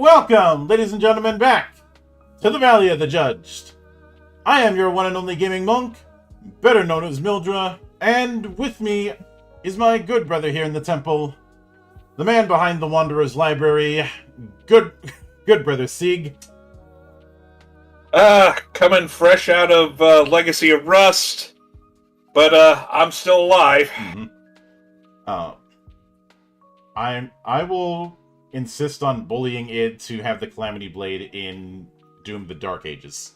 Welcome, ladies and gentlemen, back to the Valley of the Judged. I am your one and only gaming monk, better known as Mildra, and with me is my good brother here in the temple, the man behind the Wanderer's Library, good brother Sieg. Coming fresh out of Legacy of Rust, but I'm still alive. I will insist on bullying id to have the Calamity Blade in Doom the Dark Ages.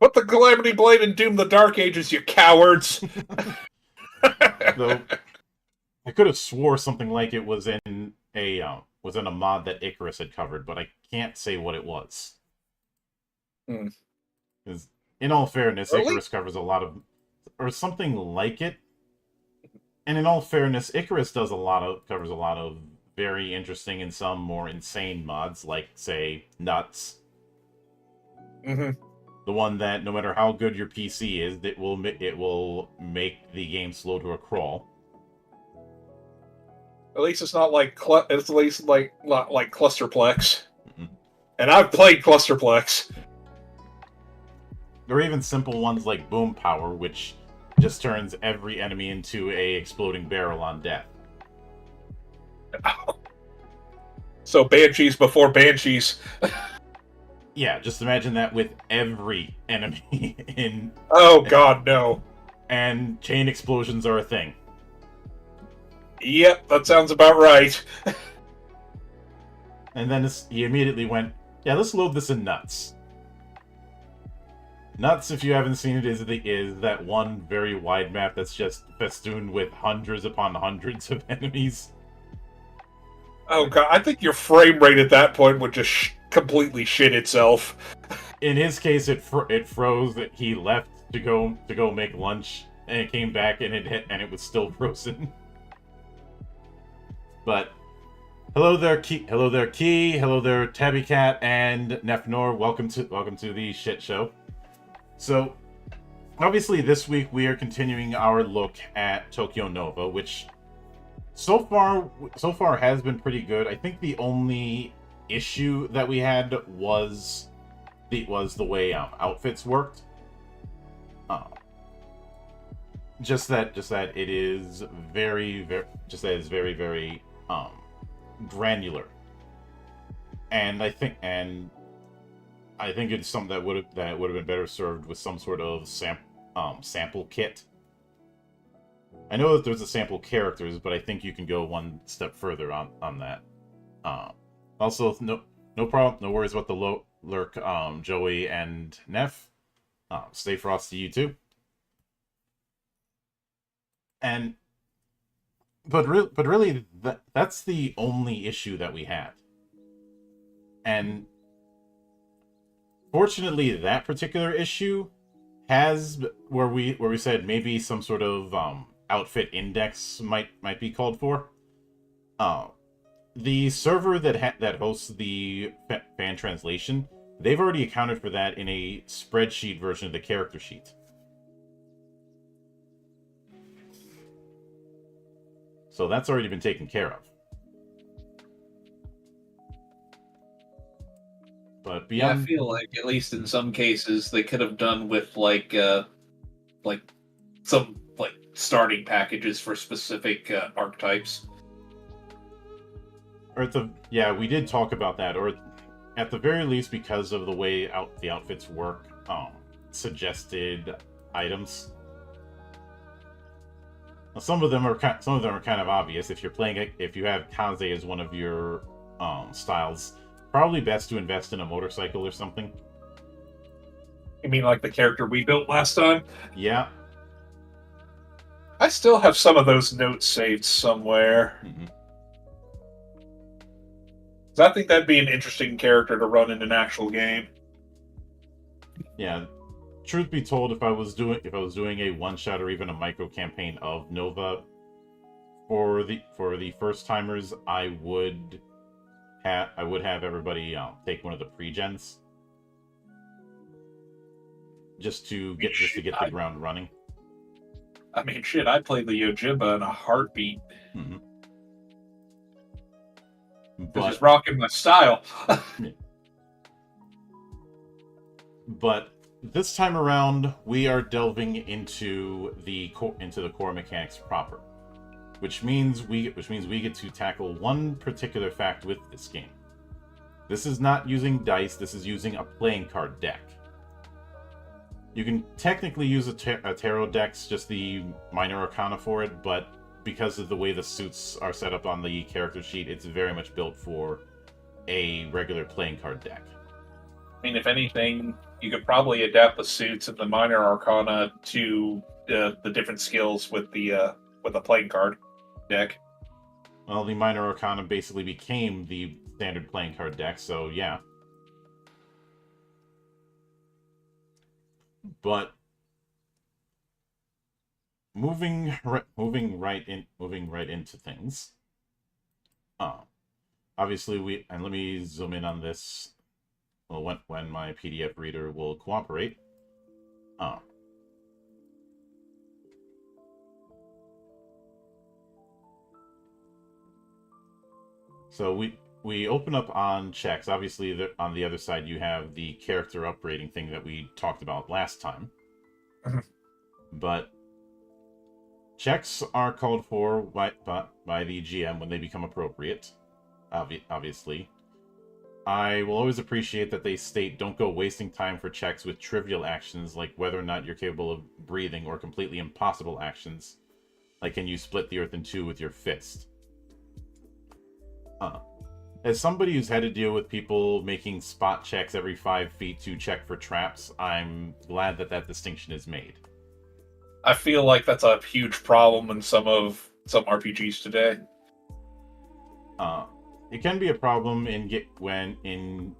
Put the Calamity Blade in Doom the Dark Ages, you cowards! Though I could have swore something like it was in a mod that Icarus had covered, but I can't say what it was. Because in all fairness, really? Icarus covers a lot of, or something like it. And in all fairness, Icarus covers a lot of very interesting and some more insane mods, like say Nuts. Mm-hmm. The one that no matter how good your PC is, it will make the game slow to a crawl. At least it's not like it's at least like not like Clusterplex. Mm-hmm. And I've played Clusterplex. Or even simple ones like Boom Power, which just turns every enemy into a exploding barrel on death. So Banshees before Banshees. Yeah, just imagine that with every enemy in... Oh god, no. And chain explosions are a thing. Yep, that sounds about right. And then he immediately went, yeah, let's load this in Nuts. Nuts, if you haven't seen it, is that one very wide map that's just festooned with hundreds upon hundreds of enemies. Oh god, I think your frame rate at that point would just completely shit itself. In his case, it froze. He left to go make lunch, and it came back and it was still frozen. But hello there, Key. Hello there, Tabby Cat and Nefnor. Welcome to the shit show. So, obviously, this week we are continuing our look at Tokyo Nova, which so far has been pretty good. I think the only issue that we had was the way outfits worked. Just that it is very granular, and I think it's something that would have been better served with some sort of sample kit. I know that there's a sample characters, but I think you can go one step further on that. Also, no problem, no worries about the lurk, Joey and Neff. Stay frosty, you too. But really, that's the only issue that we had. And fortunately, that particular issue has where we said maybe some sort of outfit index might be called for. The server that hosts the fan translation, they've already accounted for that in a spreadsheet version of the character sheet. So that's already been taken care of. But beyond... Yeah, I feel like at least in some cases they could have done with some starting packages for specific archetypes. Or we did talk about that, or at the very least, because of the way the outfits work, suggested items. Now, some of them are kind of obvious. If you have Kaze as one of your styles, probably best to invest in a motorcycle or something. You mean like the character we built last time? Yeah. I still have some of those notes saved somewhere. Mm-hmm. I think that'd be an interesting character to run in an actual game. Yeah. Truth be told, if I was doing a one shot or even a micro campaign of Nova for the first timers, I would have everybody take one of the pre-gens just to get the ground running. I mean, shit, I played the Yojimba in a heartbeat. Mm-hmm. Because he's rocking my style. But this time around, we are delving into the core mechanics proper, which means we get to tackle one particular fact with this game. This is not using dice. This is using a playing card deck. You can technically use a tarot deck, just the minor arcana for it, but because of the way the suits are set up on the character sheet, it's very much built for a regular playing card deck. I mean, if anything, you could probably adapt the suits and the minor arcana to the different skills with the playing card deck. Well, the minor arcana basically became the standard playing card deck, so yeah. But moving right into things. Obviously let me zoom in on this. Well, when my PDF reader will cooperate. So we open up on checks. Obviously, on the other side, you have the character upgrading thing that we talked about last time. But checks are called for by the GM when they become appropriate, obviously. I will always appreciate that they state, don't go wasting time for checks with trivial actions like whether or not you're capable of breathing, or completely impossible actions like can you split the earth in two with your fist. As somebody who's had to deal with people making spot checks every 5 feet to check for traps, I'm glad that distinction is made. I feel like that's a huge problem in some RPGs today. It can be a problem in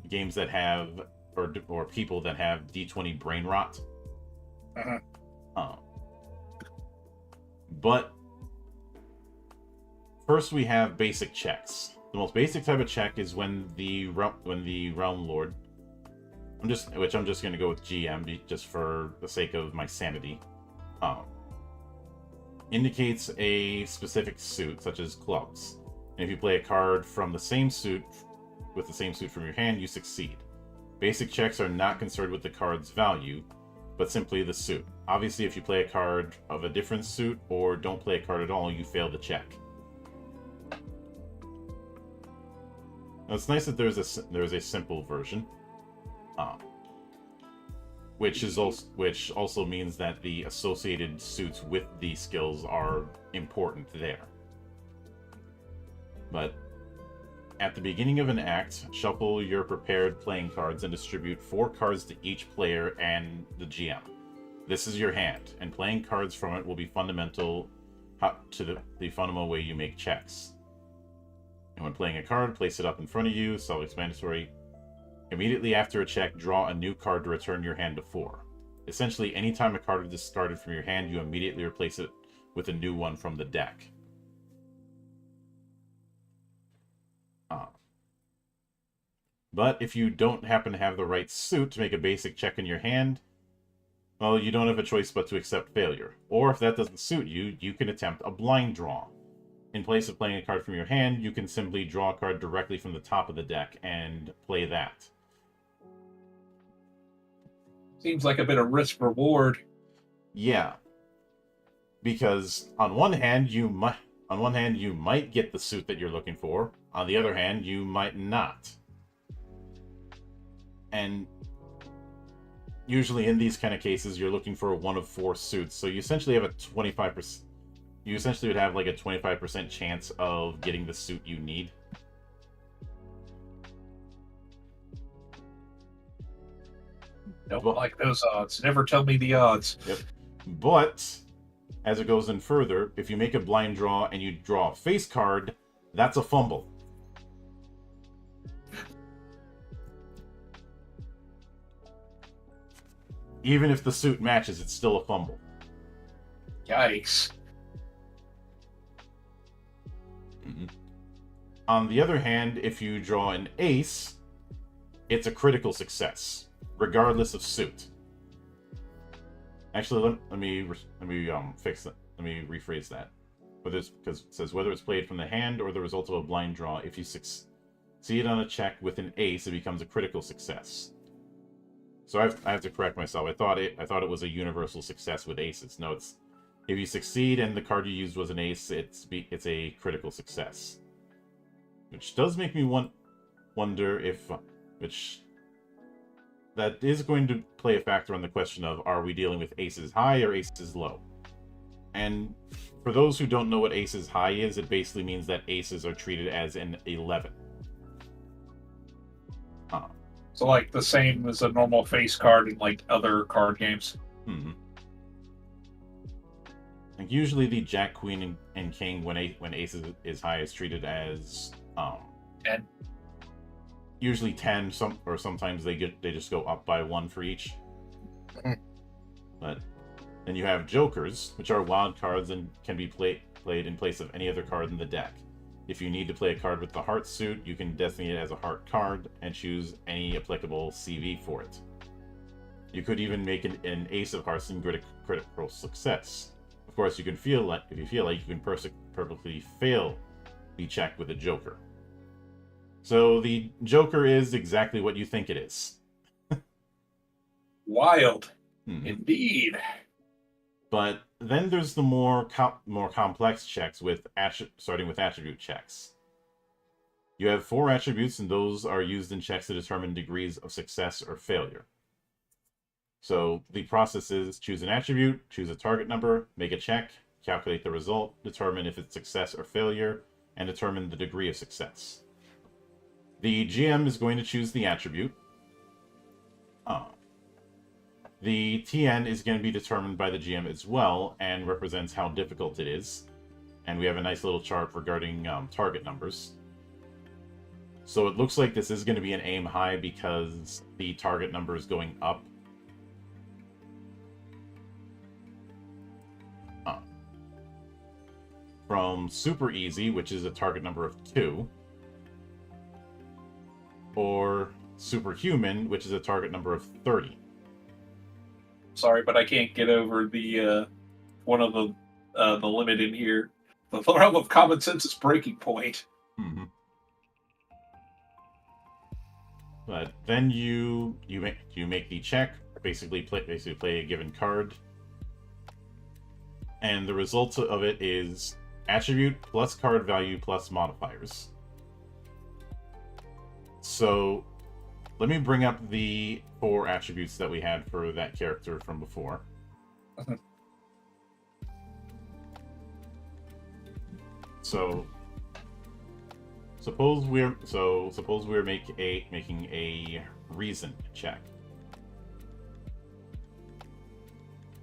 games that have or people that have D20 brain rot. But first, we have basic checks. The most basic type of check is when the Realm Lord, I'm just going to go with GM just for the sake of my sanity, indicates a specific suit, such as clubs. And if you play a card from the same suit, with the same suit from your hand, you succeed. Basic checks are not concerned with the card's value, but simply the suit. Obviously, if you play a card of a different suit, or don't play a card at all, you fail the check. Now, it's nice that there's a simple version, which also means that the associated suits with the skills are important there. But at the beginning of an act, shuffle your prepared playing cards and distribute 4 cards to each player and the GM. This is your hand, and playing cards from it will be fundamental to the fundamental way you make checks. And when playing a card, place it up in front of you, self-explanatory. Immediately after a check, draw a new card to return your hand to 4. Essentially, anytime a card is discarded from your hand, you immediately replace it with a new one from the deck. But if you don't happen to have the right suit to make a basic check in your hand, well, you don't have a choice but to accept failure. Or if that doesn't suit you, you can attempt a blind draw. In place of playing a card from your hand, you can simply draw a card directly from the top of the deck and play that. Seems like a bit of risk-reward. Yeah. Because on one hand, you might get the suit that you're looking for. On the other hand, you might not. And usually in these kind of cases, you're looking for one of 4 suits. So you essentially have a 25%. You essentially would have like a 25% chance of getting the suit you need. Don't like those odds. Never tell me the odds. Yep. But as it goes in further, if you make a blind draw and you draw a face card, that's a fumble. Even if the suit matches, it's still a fumble. Yikes. Mm-hmm. On the other hand, if you draw an ace, it's a critical success, regardless of suit. Actually, let me fix that. Let me rephrase that. because it says whether it's played from the hand or the result of a blind draw. If you succeed on a check with an ace, it becomes a critical success. So I have to correct myself. I thought it was a universal success with aces. No, it's if you succeed and the card you used was an ace, it's a critical success. Which does make me wonder if that is going to play a factor on the question of, are we dealing with aces high or aces low? And for those who don't know what aces high is, it basically means that aces are treated as an 11. So like the same as a normal face card in like other card games. Like usually the Jack, Queen, and King when ace is high is treated as 10. Usually 10. Sometimes they just go up by 1 for each. But then you have jokers, which are wild cards and can be played in place of any other card in the deck. If you need to play a card with the heart suit, you can designate it as a heart card and choose any applicable CV for it. You could even make an ace of hearts and critical success. Of course, if you feel like you can perfectly fail the check with a joker. So the joker is exactly what you think it is. Wild, indeed. But then there's the more complex checks starting with attribute checks. You have 4 attributes, and those are used in checks to determine degrees of success or failure. So the process is choose an attribute, choose a target number, make a check, calculate the result, determine if it's success or failure, and determine the degree of success. The GM is going to choose the attribute. The TN is going to be determined by the GM as well and represents how difficult it is. And we have a nice little chart regarding target numbers. So it looks like this is going to be an aim high because the target number is going up. From super easy, which is a target number of 2, or superhuman, which is a target number of 30. Sorry, but I can't get over the one of the limit in here. The realm of common sense's breaking point. But then you make the check, basically play a given card, and the result of it is attribute plus card value plus modifiers. So let me bring up the 4 attributes that we had for that character from before. So suppose we're making a reason check.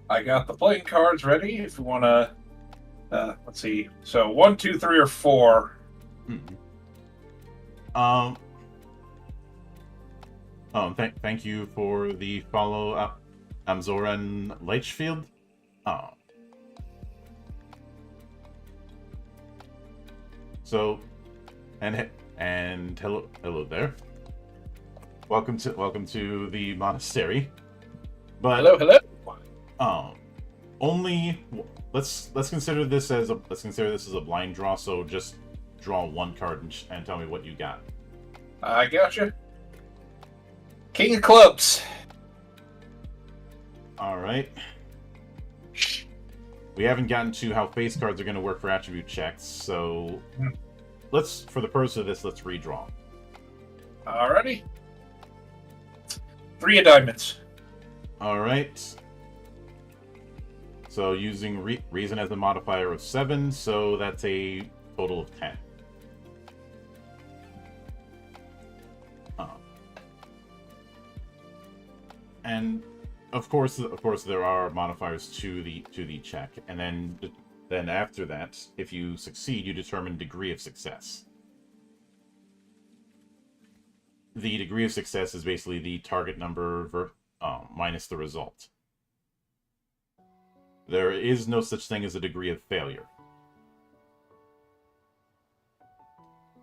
I got the playing cards ready. If you want to, let's see. So 1, 2, 3, or 4. Thank you for the follow. I'm Zoran Leichfield. So, and hello there. Welcome to the monastery. But Hello. Only let's consider this as a blind draw. So just draw 1 card and tell me what you got. I gotcha. King of Clubs. All right. We haven't gotten to how face cards are going to work for attribute checks, so let's, for the purpose of this, let's redraw. Alrighty. 3 of diamonds. All right. So using reason as a modifier of 7, so that's a total of 10. And of course there are modifiers to the check, and then after that, if you succeed, you determine degree of success. The degree of success is basically the target number minus the result. There is no such thing as a degree of failure.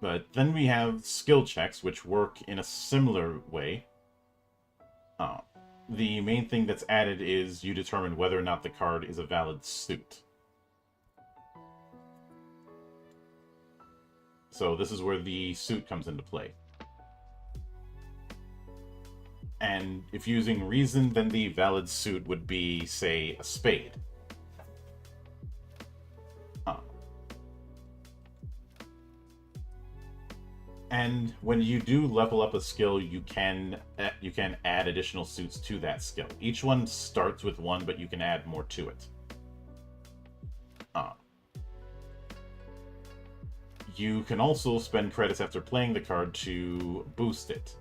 But then we have skill checks, which work in a similar way. The main thing that's added is you determine whether or not the card is a valid suit. So this is where the suit comes into play. And if using reason, then the valid suit would be, say, a spade. And when you do level up a skill, you can add additional suits to that skill. Each one starts with one, but you can add more to it. You can also spend credits after playing the card to boost it.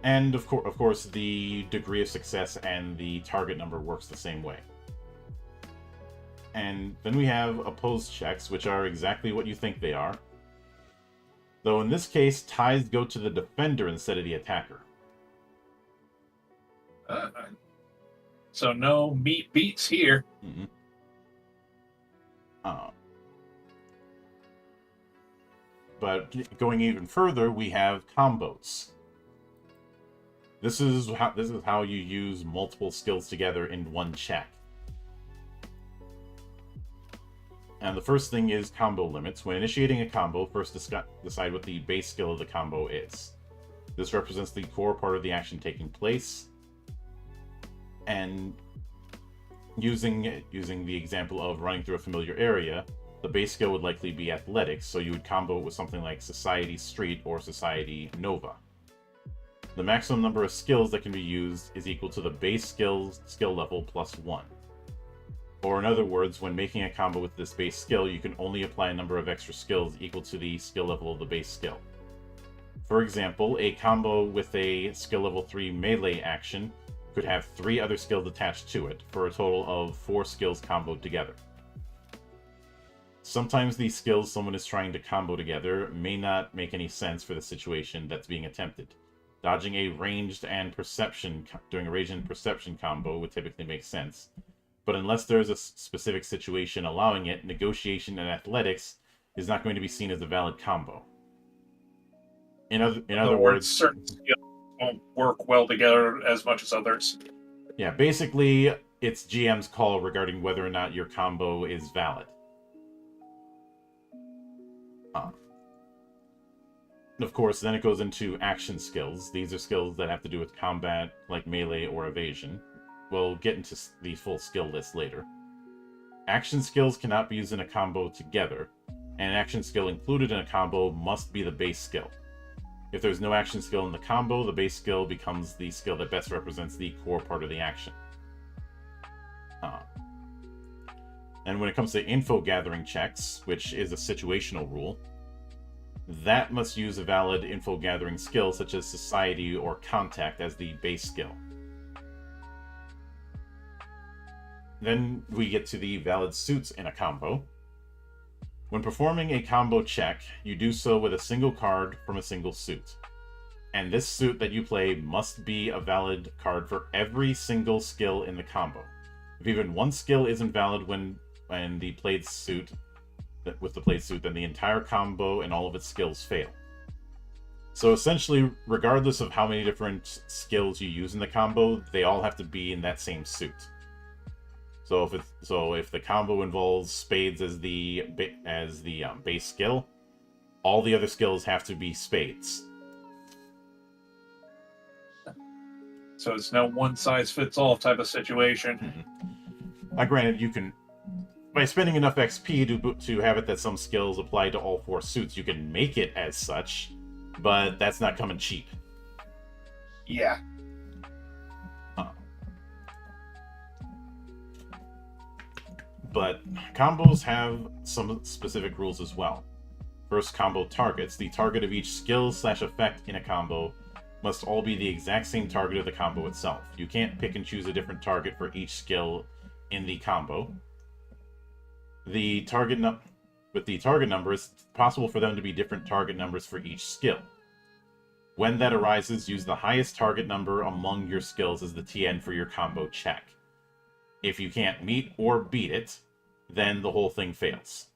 And of course, the degree of success and the target number works the same way. And then we have opposed checks, which are exactly what you think they are. Though in this case, ties go to the defender instead of the attacker. So no meat beats here. Mm-hmm. But going even further, we have combos. This is how you use multiple skills together in one check. And the first thing is combo limits. When initiating a combo, first decide what the base skill of the combo is. This represents the core part of the action taking place. And using the example of running through a familiar area, the base skill would likely be Athletics, so you would combo it with something like Society Street or Society Nova. The maximum number of skills that can be used is equal to the base skill level plus 1. Or in other words, when making a combo with this base skill, you can only apply a number of extra skills equal to the skill level of the base skill. For example, a combo with a skill level 3 melee action could have 3 other skills attached to it, for a total of 4 skills comboed together. Sometimes these skills someone is trying to combo together may not make any sense for the situation that's being attempted. Dodging a ranged and perception combo would typically make sense. But unless there's a specific situation allowing it, negotiation and athletics is not going to be seen as a valid combo. In other words, certain skills won't work well together as much as others. Yeah, basically, it's GM's call regarding whether or not your combo is valid. Of course, then it goes into action skills. These are skills that have to do with combat, like melee or evasion. We'll get into the full skill list later. Action skills cannot be used in a combo together, and an action skill included in a combo must be the base skill. If there's no action skill in the combo, the base skill becomes the skill that best represents the core part of the action. And when it comes to info gathering checks, which is a situational rule, that must use a valid info gathering skill such as Society or Contact as the base skill. Then we get to the valid suits in a combo. When performing a combo check, you do so with a single card from a single suit. And this suit that you play must be a valid card for every single skill in the combo. If even one skill isn't valid when the played suit, then the entire combo and all of its skills fail. So essentially, regardless of how many different skills you use in the combo, they all have to be in that same suit. So if the combo involves spades as the base skill, all the other skills have to be spades. So it's no one-size-fits-all type of situation. Now, granted, you can, by spending enough XP to have it that some skills apply to all 4 suits, you can make it as such, but that's not coming cheap. Yeah. But combos have some specific rules as well. First, combo targets. The target of each skill/effect in a combo must all be the exact same target of the combo itself. You can't pick and choose a different target for each skill in the combo. With the target number, it's possible for them to be different target numbers for each skill. When that arises, use the highest target number among your skills as the TN for your combo check. If you can't meet or beat it, then the whole thing fails.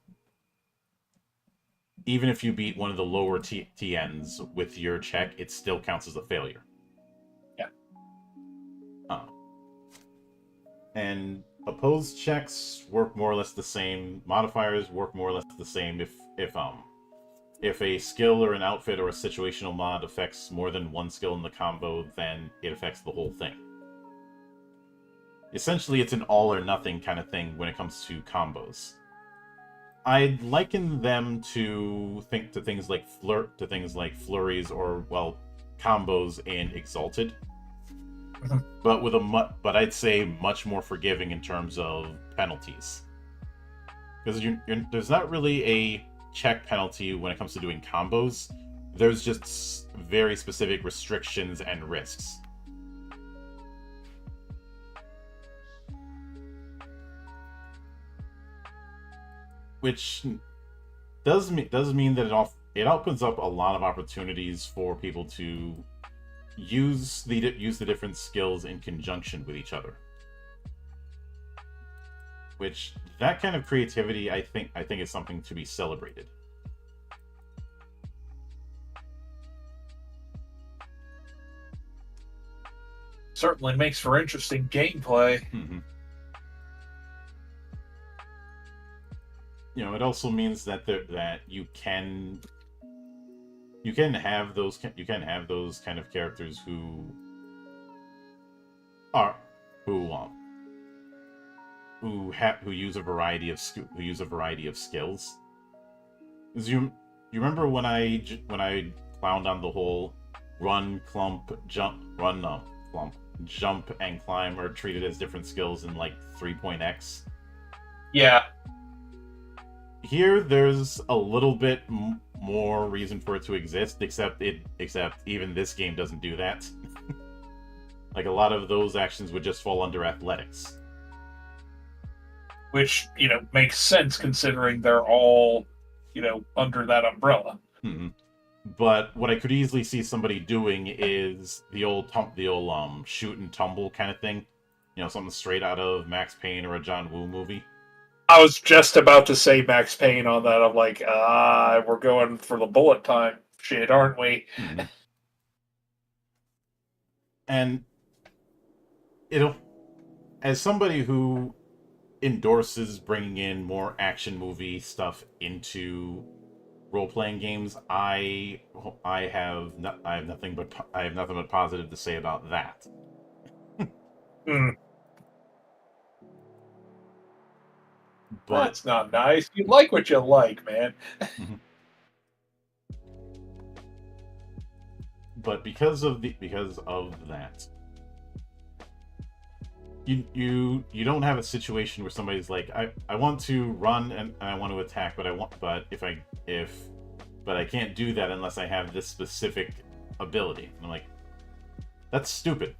Even if you beat one of the lower TNs with your check, it still counts as a failure. Yeah. And opposed checks work more or less the same. Modifiers work more or less the same. If a skill or an outfit or a situational mod affects more than one skill in the combo, then it affects the whole thing. Essentially, it's an all or nothing kind of thing when it comes to combos. I'd liken them to things like flurries or, well, combos in Exalted. But I'd say much more forgiving in terms of penalties. Because there's not really a check penalty when it comes to doing combos. There's just very specific restrictions and risks. Which does mean that it opens up a lot of opportunities for people to use the different skills in conjunction with each other. Which, that kind of creativity, I think is something to be celebrated. Certainly makes for interesting gameplay. Mm-hmm. You know, it also means that you can have those kind of characters who use a variety of skills. Because you remember when I clowned on the whole jump and climb are treated as different skills in like 3.x. Yeah. Here, there's a little bit more reason for it to exist, except even this game doesn't do that. Like, a lot of those actions would just fall under athletics. Which, makes sense considering they're all, under that umbrella. Mm-hmm. But what I could easily see somebody doing is the old shoot and tumble kind of thing. Something straight out of Max Payne or a John Woo movie. I was just about to say Max Payne on that. I'm like, we're going for the bullet time shit, aren't we? Mm-hmm. And as somebody who endorses bringing in more action movie stuff into role-playing games, I have nothing but positive to say about that. But that's not nice. You like what you like, man. But because of that, you don't have a situation where somebody's like, I want to run and I want to attack, but I can't do that unless I have this specific ability. And I'm like, that's stupid.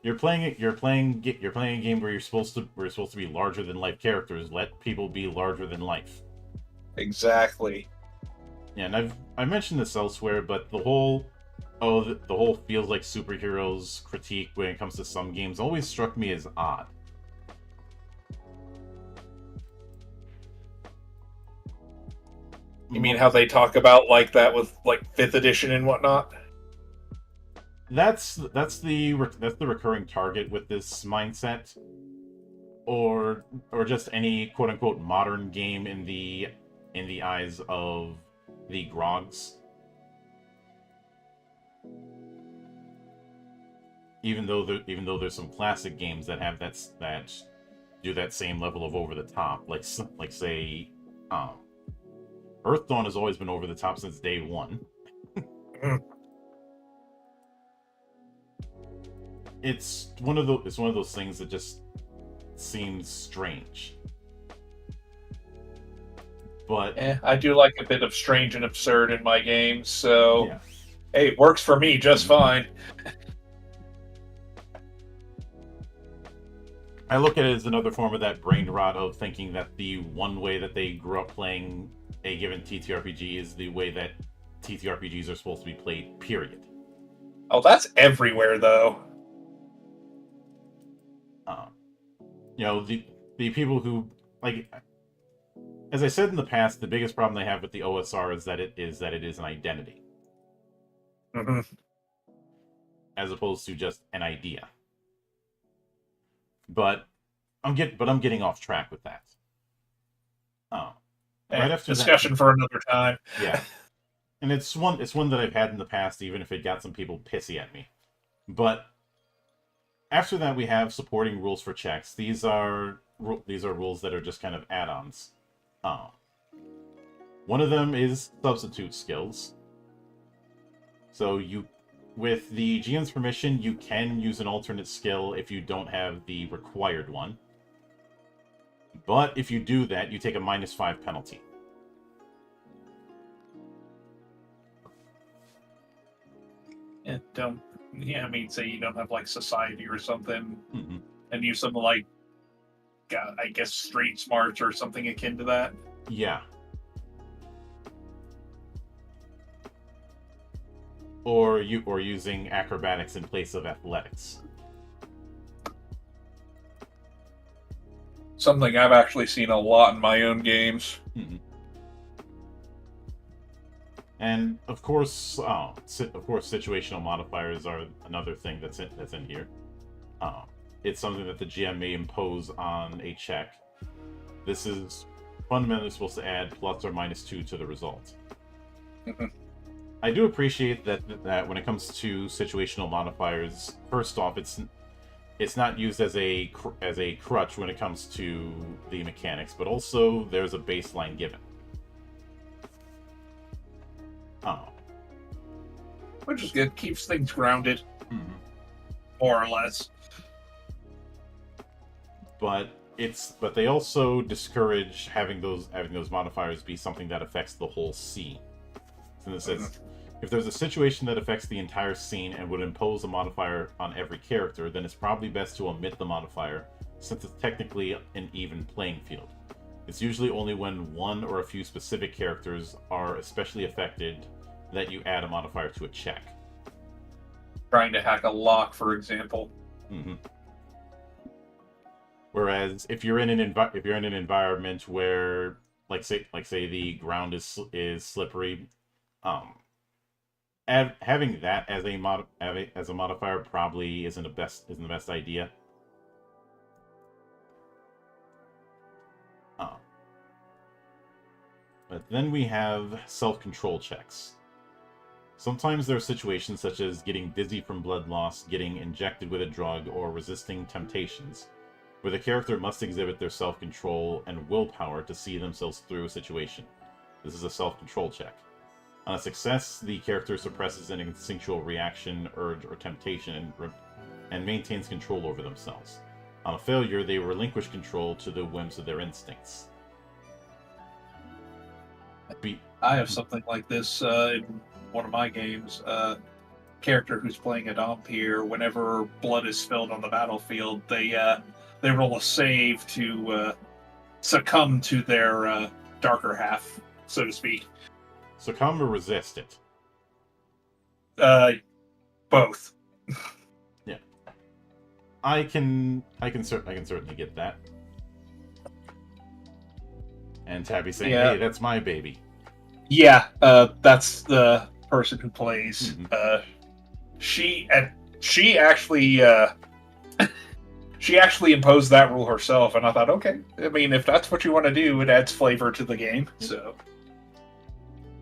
You're playing a game where you're supposed to be larger than life characters. Let people be larger than life. Exactly. Yeah, and I mentioned this elsewhere, but the whole feels like superheroes critique when it comes to some games always struck me as odd. You mean how they talk about like that with like 5th edition and whatnot? That's the recurring target with this mindset, or just any quote unquote modern game in the eyes of the grogs. Even though there's some classic games that have that do that same level of over the top, like say, Earthdawn has always been over the top since day one. It's one of those things that just seems strange. But I do like a bit of strange and absurd in my games, so yeah. Hey, it works for me just fine. I look at it as another form of that brain rot of thinking that the one way that they grew up playing a given TTRPG is the way that TTRPGs are supposed to be played, period. Oh, that's everywhere, though. The people who, like, as I said in the past, the biggest problem they have with the OSR is that it is an identity. Mm-hmm. As opposed to just an idea. But I'm getting off track with that. Oh, right after discussion for another time. Yeah, and it's one that I've had in the past, even if it got some people pissy at me. But after that, we have supporting rules for checks. These are rules that are just kind of add-ons. One of them is substitute skills. So with the GM's permission, you can use an alternate skill if you don't have the required one. But if you do that, you take a -5 penalty. I mean, say you don't have like society or something, Mm-hmm. and use some like, I guess street smarts or something akin to that. Yeah. Or using acrobatics in place of athletics. Something I've actually seen a lot in my own games. Mm-hmm. And of course, situational modifiers are another thing that's in here. It's something that the GM may impose on a check. This is fundamentally supposed to add +or -2 to the result. Mm-hmm. I do appreciate that when it comes to situational modifiers, first off, it's not used as a crutch when it comes to the mechanics, but also there's a baseline given. Which is good. Keeps things grounded, Mm-hmm. more or less. But they also discourage having those modifiers be something that affects the whole scene. So this says, if there's a situation that affects the entire scene and would impose a modifier on every character, then it's probably best to omit the modifier, since it's technically an even playing field. It's usually only when one or a few specific characters are especially affected that you add a modifier to a check. Trying to hack a lock, for example. Mm-hmm. Whereas if you're in an environment where, like say the ground is slippery, having that as a modifier probably isn't the best idea. But then we have self-control checks. Sometimes there are situations such as getting dizzy from blood loss, getting injected with a drug, or resisting temptations, where the character must exhibit their self-control and willpower to see themselves through a situation. This is a self-control check. On a success, the character suppresses an instinctual reaction, urge, or temptation and maintains control over themselves. On a failure, they relinquish control to the whims of their instincts. I have something like this in one of my games. Character who's playing a Dhampir, whenever blood is spilled on the battlefield, they roll a save to succumb to their darker half, so to speak. Succumb or resist it? Both. Yeah, I can certainly get that. And Tabby saying, "Hey, that's my baby." Yeah, that's the person who plays. Mm-hmm. She actually she actually imposed that rule herself, and I thought, okay. I mean, if that's what you want to do, it adds flavor to the game. So.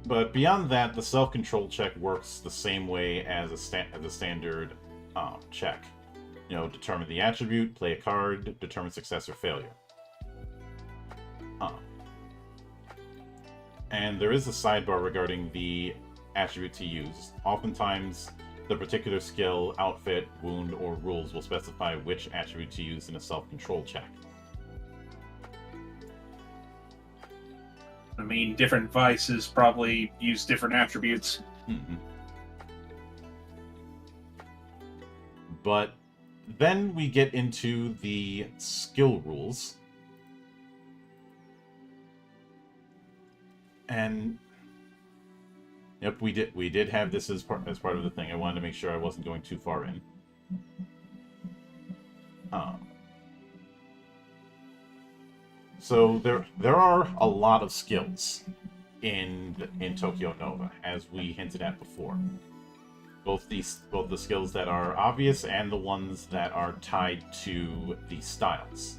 But beyond that, the self-control check works the same way as a standard check. You know, determine the attribute, play a card, determine success or failure. And there is a sidebar regarding the attribute to use. Oftentimes, the particular skill, outfit, wound, or rules will specify which attribute to use in a self-control check. I mean, different vices probably use different attributes. Mm-hmm. But then we get into the skill rules. And yep, we did have this as part of the thing. I wanted to make sure I wasn't going too far in. So there are a lot of skills in Tokyo Nova, as we hinted at before. both the skills that are obvious and the ones that are tied to the styles.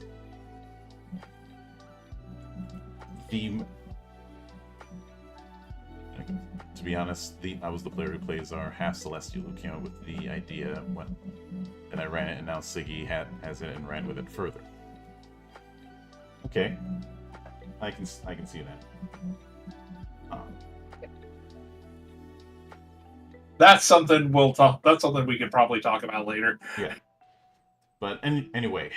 To be honest, I was the player who plays our half celestial who came up with the idea and I ran it, and now Siggy has it and ran with it further. Okay, I can see that. That's something we'll talk. That's something we could probably talk about later. Yeah. But anyway,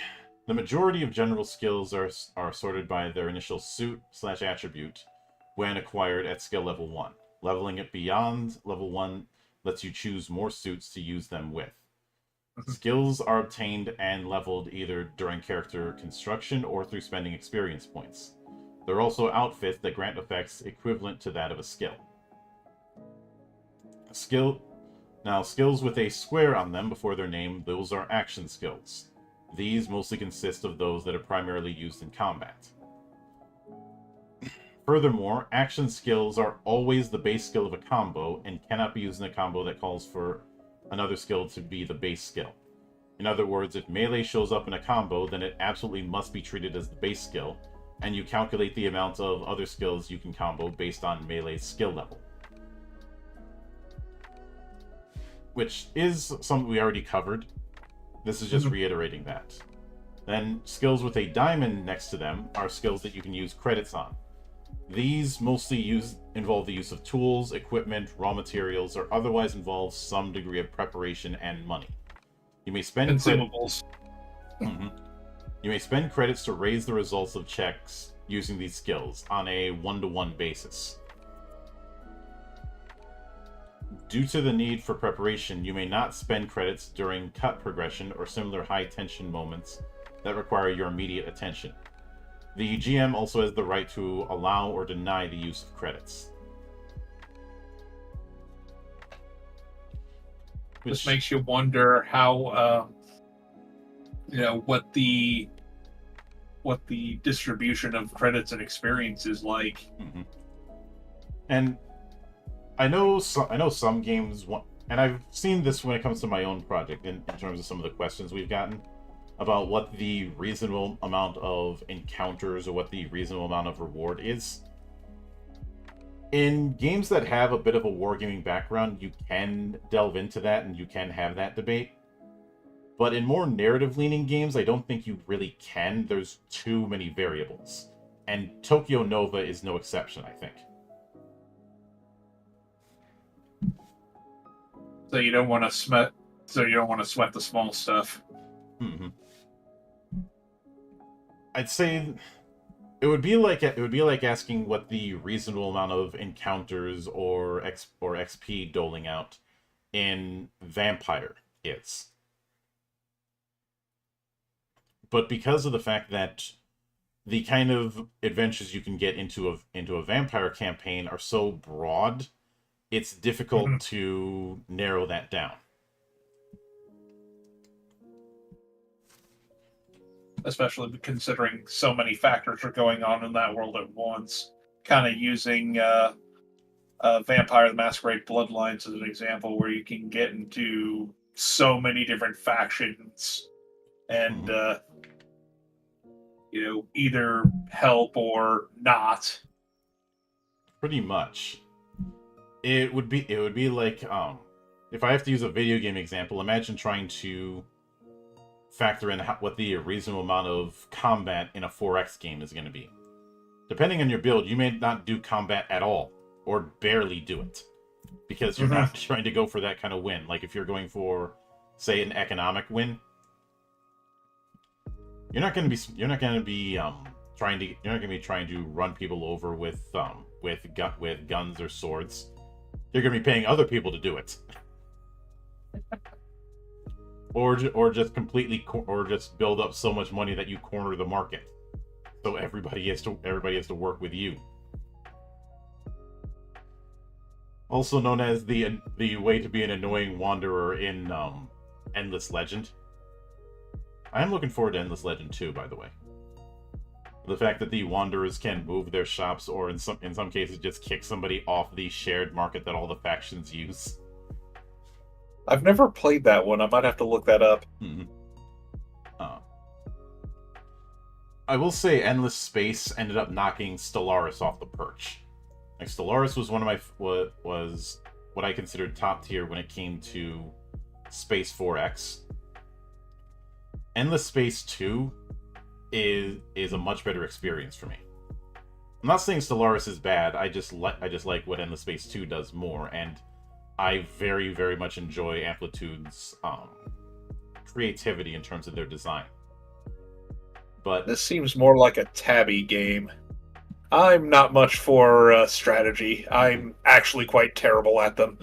the majority of general skills are sorted by their initial suit/attribute when acquired at skill level 1. Leveling it beyond level 1 lets you choose more suits to use them with. Skills are obtained and leveled either during character construction or through spending experience points. There are also outfits that grant effects equivalent to that of a skill. Skills with a square on them before their name, those are action skills. These mostly consist of those that are primarily used in combat. Furthermore, action skills are always the base skill of a combo and cannot be used in a combo that calls for another skill to be the base skill. In other words, if melee shows up in a combo, then it absolutely must be treated as the base skill, and you calculate the amount of other skills you can combo based on melee's skill level. Which is something we already covered. This is just reiterating that. Then, skills with a diamond next to them are skills that you can use credits on. These mostly involve the use of tools, equipment, raw materials, or otherwise involve some degree of preparation and money. You may spend consumables. You may spend credits to raise the results of checks using these skills on a 1-to-1 basis. Due to the need for preparation, you may not spend credits during cut progression or similar high-tension moments that require your immediate attention. The GM also has the right to allow or deny the use of credits. This makes you wonder how, what the distribution of credits and experience is like. And I know some games want, and I've seen this when it comes to my own project in terms of some of the questions we've gotten about what the reasonable amount of encounters or what the reasonable amount of reward is. In games that have a bit of a wargaming background, you can delve into that and you can have that debate. But in more narrative-leaning games, I don't think you really can. There's too many variables. And Tokyo Nova is no exception, I think. So you don't want to sweat the small stuff. I'd say it would be like asking what the reasonable amount of encounters or XP doling out in Vampire is. But because of the fact that the kind of adventures you can get into a Vampire campaign are so broad, it's difficult to narrow that down. Especially considering so many factors are going on in that world at once. Kind of using Vampire the Masquerade Bloodlines as an example, where you can get into so many different factions and, either help or not. Pretty much. It would be like, if I have to use a video game example, imagine trying to factor in what the reasonable amount of combat in a 4X game is going to be. Depending on your build, you may not do combat at all, or barely do it, because you're not trying to go for that kind of win. Like if you're going for, say, an economic win, you're not going to be trying to run people over with guns or swords. You're going to be paying other people to do it. Or just build up so much money that you corner the market, so everybody has to work with you. Also known as the way to be an annoying wanderer in Endless Legend. I am looking forward to Endless Legend 2, by the way. The fact that the wanderers can move their shops, or in some cases just kick somebody off the shared market that all the factions use. I've never played that one. I might have to look that up. Mhm. Uh, I will say Endless Space ended up knocking Stellaris off the perch. Like Stellaris was one of my was what I considered top tier when it came to Space 4X. Endless Space 2 is a much better experience for me. I'm not saying Stellaris is bad. I just like what Endless Space 2 does more, and I very, very much enjoy Amplitude's creativity in terms of their design. But This seems more like a tabby game. I'm not much for strategy. I'm actually quite terrible at them.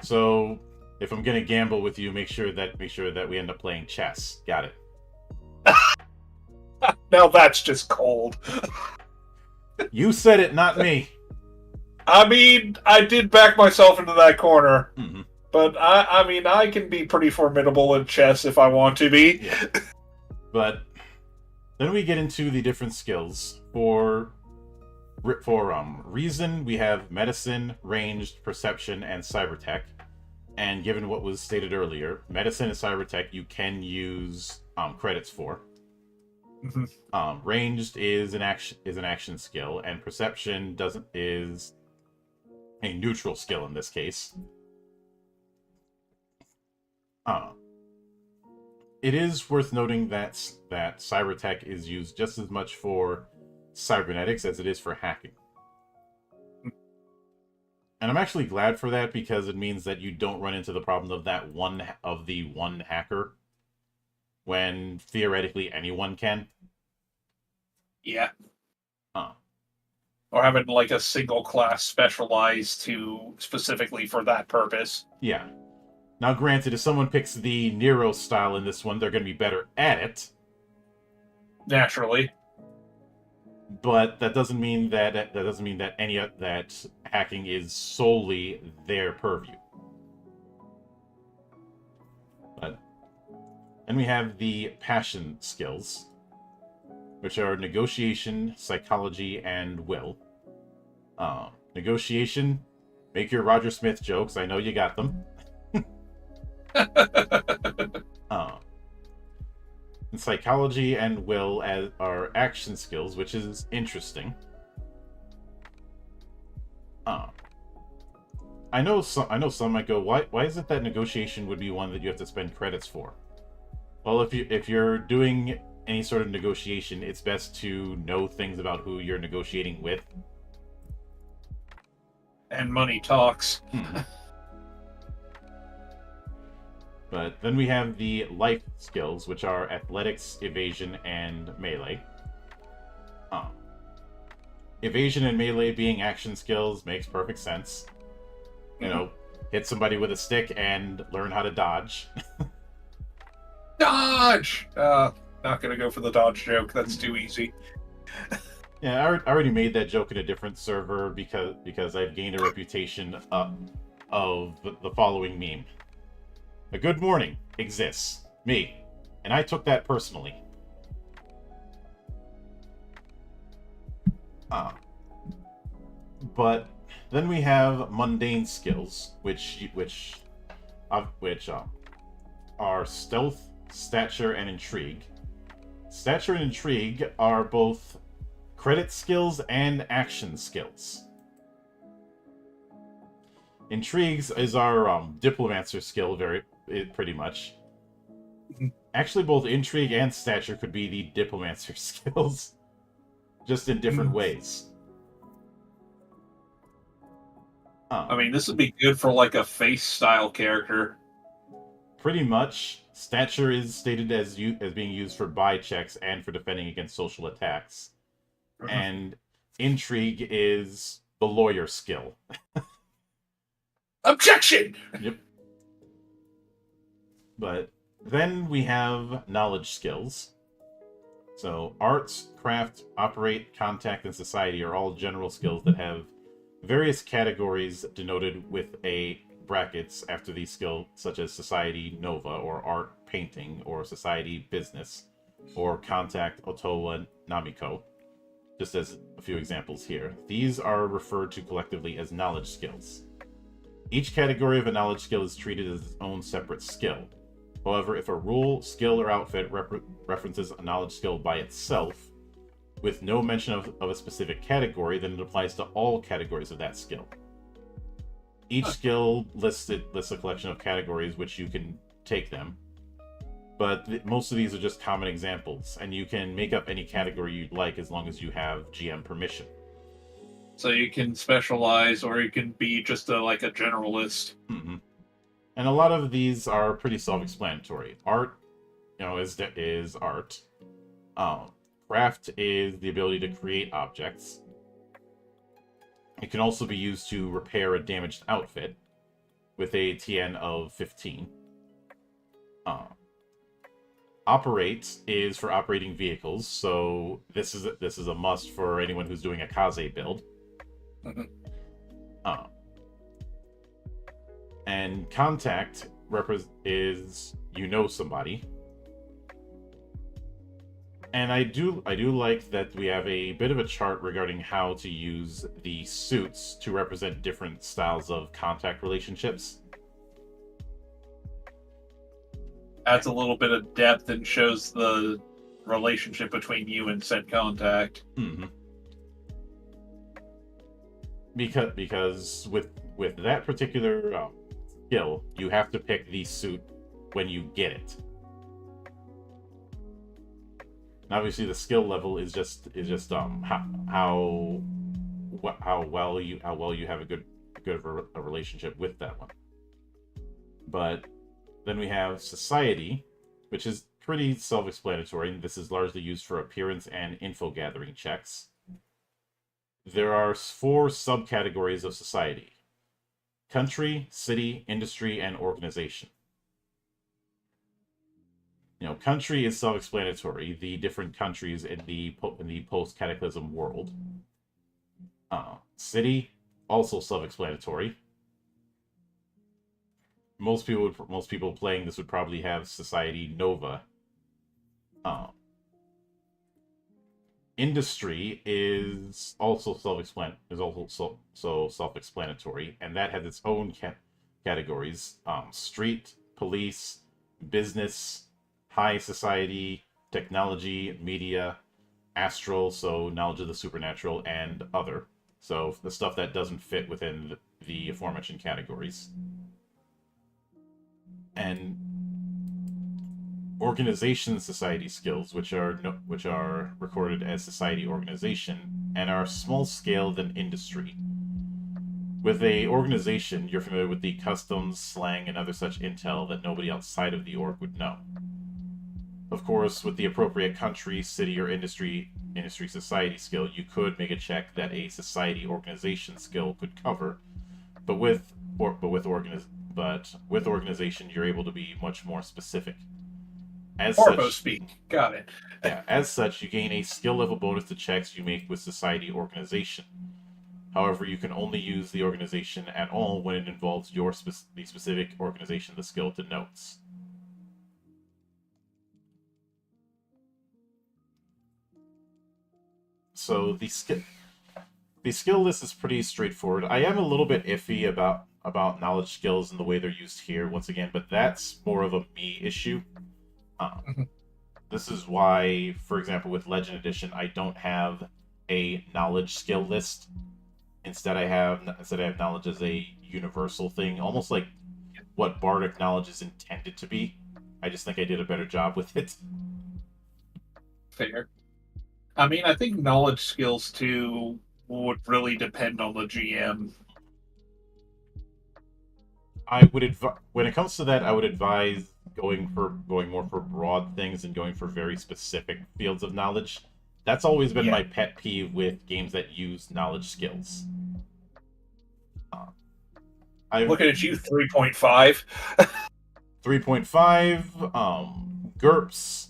so if I'm gonna gamble with you, make sure that we end up playing chess. Got it. Now that's just cold. You said it, not me. I mean, I did back myself into that corner, Mhm. but I mean, I can be pretty formidable in chess if I want to be. Yeah. But then we get into the different skills. For reason, we have medicine, ranged, perception, and cybertech. And given what was stated earlier, medicine and cybertech you can use credits for. Mhm. Ranged is an action skill, and perception is a neutral skill in this case. It is worth noting that cybertech is used just as much for cybernetics as it is for hacking. And I'm actually glad for that, because it means that you don't run into the problem of the one hacker when theoretically anyone can. Yeah. Uh, Or having like a single class specialized to specifically for that purpose. yeah. Now, granted, if someone picks the Nero style in this one, they're going to be better at it. Naturally. But that doesn't mean that that hacking is solely their purview. But then we have the passion skills, which are negotiation, psychology, and will. Negotiation, make your Roger Smith jokes. I know you got them. And psychology and will are action skills, which is interesting. I know some might go, why is it that negotiation would be one that you have to spend credits for? Well, if you're doing any sort of negotiation, it's best to know things about who you're negotiating with. And money talks. But then we have the life skills, which are athletics, evasion, and melee. Evasion and melee being action skills makes perfect sense. You know, hit somebody with a stick and learn how to dodge. Dodge! Not gonna go for the dodge joke. That's too easy. Yeah, I already made that joke in a different server because I've gained a reputation of the following meme. A good morning exists. Me. And I took that personally. But then we have mundane skills, which are stealth, stature, and intrigue. Stature and intrigue are both credit skills and action skills. Intrigues is our diplomancer skill, pretty much. Actually, both intrigue and stature could be the diplomancer skills, just in different ways. I mean, this would be good for like a face style character. Pretty much, stature is stated as being used for buy checks and for defending against social attacks, and intrigue is the lawyer skill. Objection! Yep. But then we have knowledge skills. So arts, craft, operate, contact, and society are all general skills that have various categories denoted with a brackets after these skills, such as society nova, or art painting, or society business, or contact otowa namiko, just as a few examples here. These are referred to collectively as knowledge skills. Each category of a knowledge skill is treated as its own separate skill. However, if a rule, skill, or outfit references a knowledge skill by itself, with no mention of a specific category, then it applies to all categories of that skill. Each skill lists a collection of categories which you can take them, but most of these are just common examples, and you can make up any category you'd like as long as you have GM permission. So you can specialize, or you can be just like a generalist. Mm-hmm. And a lot of these are pretty self-explanatory. Art, is art. Craft is the ability to create objects. It can also be used to repair a damaged outfit with a TN of 15. Operate is for operating vehicles, so this is a must for anyone who's doing a Kaze build. And contact is somebody. And I do like that we have a bit of a chart regarding how to use the suits to represent different styles of contact relationships. Adds a little bit of depth and shows the relationship between you and said contact. Mm-hmm. Because with that particular skill, you have to pick the suit when you get it. And obviously, the skill level is just how well you have a good relationship with that one. But then we have society, which is pretty self-explanatory. This is largely used for appearance and info gathering checks. There are 4 subcategories of society: country, city, industry, and organization. Country is self-explanatory. The different countries in the post-cataclysm world. City, also self-explanatory. Most people playing this would probably have Society Nova. Industry is also self-explanatory, and that has its own categories: street, police, business, high society, technology, media, astral, so knowledge of the supernatural, and other. So the stuff that doesn't fit within the aforementioned categories. And organization society skills, which are recorded as society organization and are small scale than industry. With a organization, you're familiar with the customs, slang, and other such intel that nobody outside of the org would know. Of course, with the appropriate country, city, or industry society skill, you could make a check that a society organization skill could cover, but with organization, you're able to be much more specific. Speak. Got it. Yeah, as such, you gain a skill level bonus to checks you make with society organization. However, you can only use the organization at all when it involves the specific organization the skill denotes. So the skill list is pretty straightforward. I am a little bit iffy about knowledge skills and the way they're used here, once again, but that's more of a me issue. This is why, for example, with Legend Edition, I don't have a knowledge skill list. Instead, I have knowledge as a universal thing, almost like what Bardic knowledge is intended to be. I just think I did a better job with it. Fair. I mean, I think knowledge skills, too, would really depend on the GM. When it comes to that, I would advise going more for broad things and going for very specific fields of knowledge. That's always been my pet peeve with games that use knowledge skills. I'm looking at you, 3.5. 3.5, GURPS,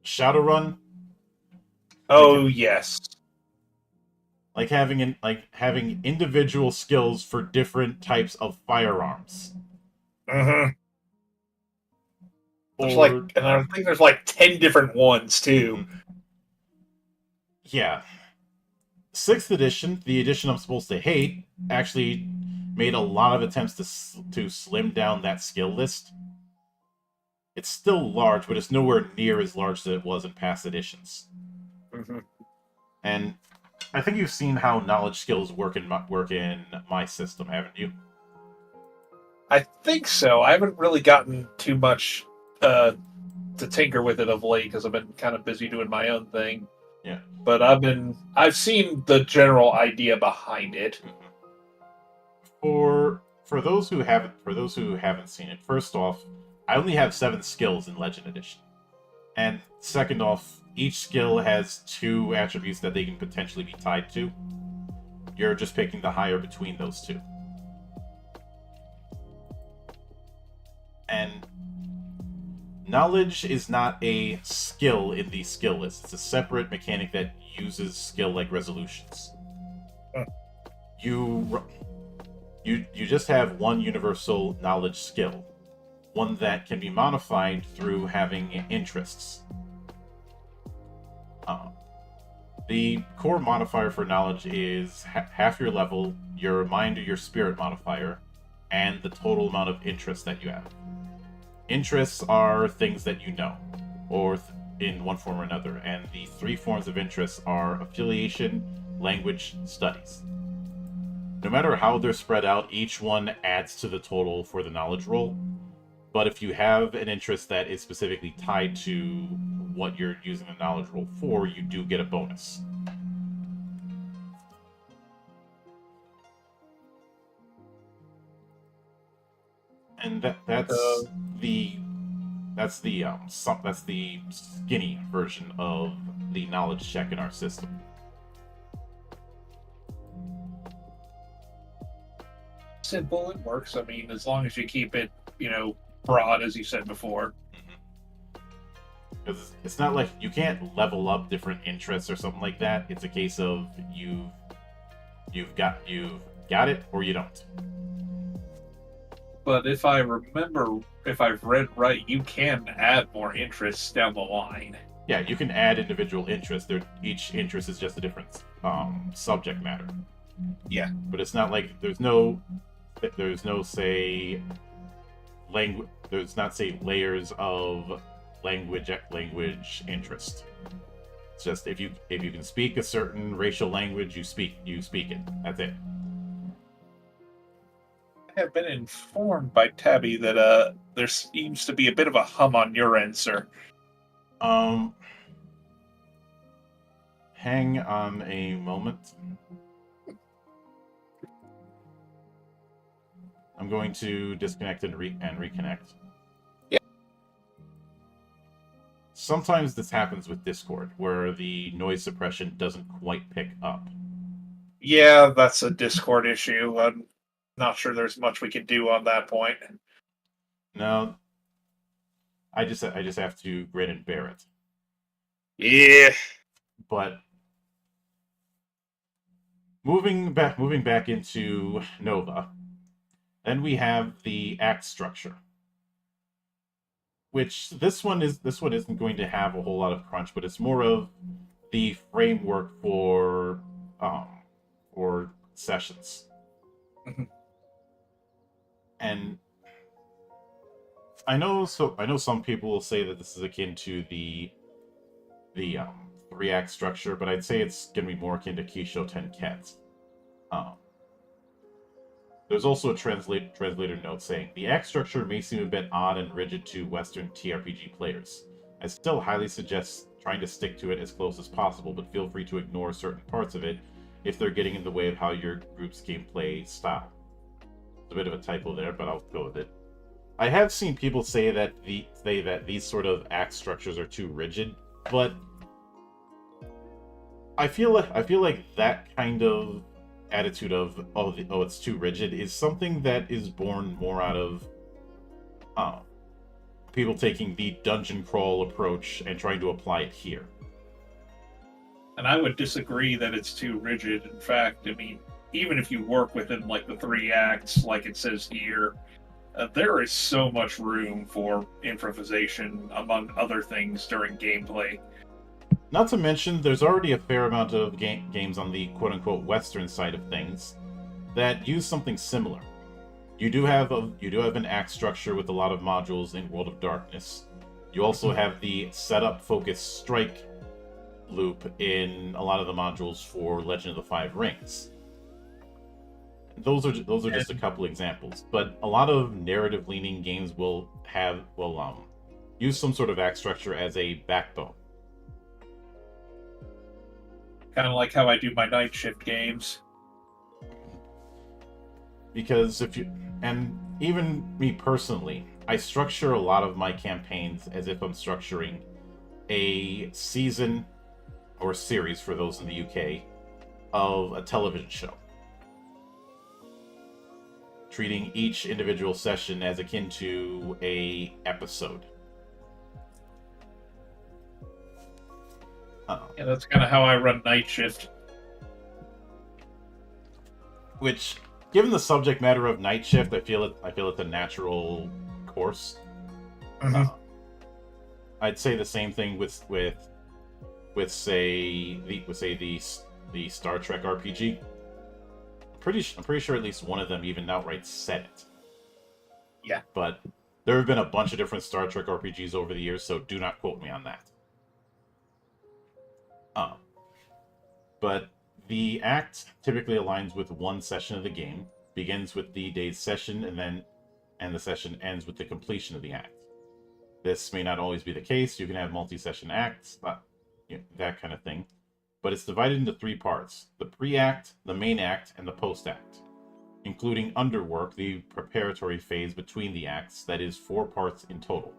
Shadowrun. Oh, yes. Like having individual skills for different types of firearms. Mm-hmm. And I think there's 10 different ones too. Yeah. 6th edition, the edition I'm supposed to hate, actually made a lot of attempts to slim down that skill list. It's still large, but it's nowhere near as large as it was in past editions. Mm-hmm. And I think you've seen how knowledge skills work in my system, haven't you? I think so. I haven't really gotten too much to tinker with it of late because I've been kind of busy doing my own thing. Yeah. But I've seen the general idea behind it. For those who haven't seen it, first off, I only have 7 skills in Legend Edition. And second off, each skill has 2 attributes that they can potentially be tied to. You're just picking the higher between those 2. And knowledge is not a skill in the skill list. It's a separate mechanic that uses skill-like resolutions. You just have one universal knowledge skill. One that can be modified through having interests. The core modifier for knowledge is half your level, your mind or your spirit modifier, and the total amount of interest that you have. Interests are things that you know, or in one form or another, and the 3 forms of interest are affiliation, language, studies. No matter how they're spread out, each one adds to the total for the knowledge roll. But if you have an interest that is specifically tied to what you're using the knowledge roll for, you do get a bonus. And that's the skinny version of the knowledge check in our system. Simple, it works. I mean, as long as you keep it, broad, as you said before. Because it's not like you can't level up different interests or something like that. It's a case of you've got it or you don't. But if I remember, if I've read right, you can add more interests down the line. Yeah, you can add individual interests. Each interest is just a different subject matter. Yeah. But it's not like there's no say language. There's not say layers of language interest. It's just if you can speak a certain racial language, you speak it. That's it. I have been informed by Tabby that there seems to be a bit of a hum on your end, sir. Hang on a moment. I'm going to disconnect and reconnect. Yeah. Sometimes this happens with Discord, where the noise suppression doesn't quite pick up. Yeah, that's a Discord issue. I'm not sure there's much we can do on that point. No, I just have to grin and bear it. Yeah. But moving back into Nova. Then we have the act structure, which this one isn't going to have a whole lot of crunch, but it's more of the framework for sessions. And I know some people will say that this is akin to the 3-act structure, but I'd say it's going to be more akin to Kisho Tenket. There's also a translator note saying, the act structure may seem a bit odd and rigid to Western TRPG players. I still highly suggest trying to stick to it as close as possible, but feel free to ignore certain parts of it if they're getting in the way of how your group's gameplay style. It's a bit of a typo there, but I'll go with it. I have seen people say that these sort of act structures are too rigid, but I feel like that kind of attitude of it's too rigid is something that is born more out of people taking the dungeon crawl approach and trying to apply it here. And I would disagree that it's too rigid. In fact, I mean, even if you work within like the 3 acts, like it says here, there is so much room for improvisation, among other things, during gameplay. Not to mention, there's already a fair amount of games on the quote-unquote Western side of things that use something similar. You do have an act structure with a lot of modules in World of Darkness. You also have the setup, focus, strike loop in a lot of the modules for Legend of the Five Rings. Those are just a couple examples, but a lot of narrative-leaning games will use some sort of act structure as a backbone. Kind of like how I do my night shift games. Because and even me personally, I structure a lot of my campaigns as if I'm structuring a season or series, for those in the UK, of a television show. Treating each individual session as akin to a episode. Yeah, that's kind of how I run night shift. Which, given the subject matter of Night Shift, I feel it's a natural course. Mhm. I'd say the same thing with say the Star Trek RPG. I'm pretty sure at least one of them even outright said it. Yeah. But there have been a bunch of different Star Trek RPGs over the years, so do not quote me on that. But the act typically aligns with one session of the game, begins with the day's session, and the session ends with the completion of the act. This may not always be the case. You can have multi-session acts, that kind of thing. But it's divided into three parts: the pre-act, the main act, and the post-act, including underwork, the preparatory phase between the acts, that is 4 parts in total.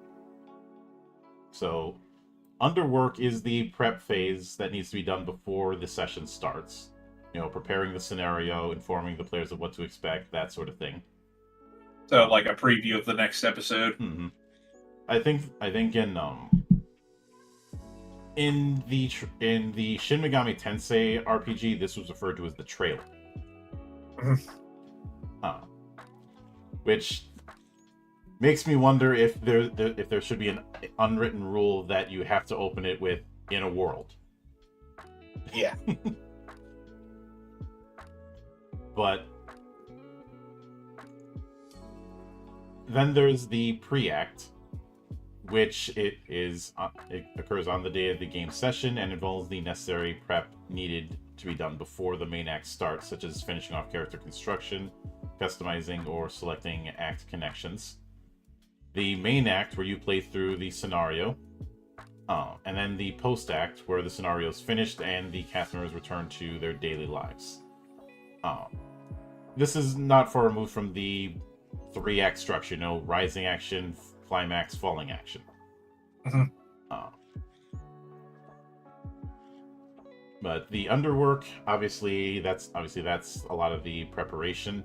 So, underwork is the prep phase that needs to be done before the session starts. Preparing the scenario, informing the players of what to expect, that sort of thing. So, like a preview of the next episode. Mm-hmm. I think in the Shin Megami Tensei RPG, this was referred to as the trailer. Which makes me wonder if there should be an unwritten rule that you have to open it with "in a world." Yeah. But then there's the pre-act, which it occurs on the day of the game session and involves the necessary prep needed to be done before the main act starts, such as finishing off character construction, customizing, or selecting act connections. The main act, where you play through the scenario, and then the post-act, where the scenario is finished and the cast members return to their daily lives. This is not far removed from the 3-act structure, rising action, climax, falling action. Mhm. But the underwork, obviously that's a lot of the preparation.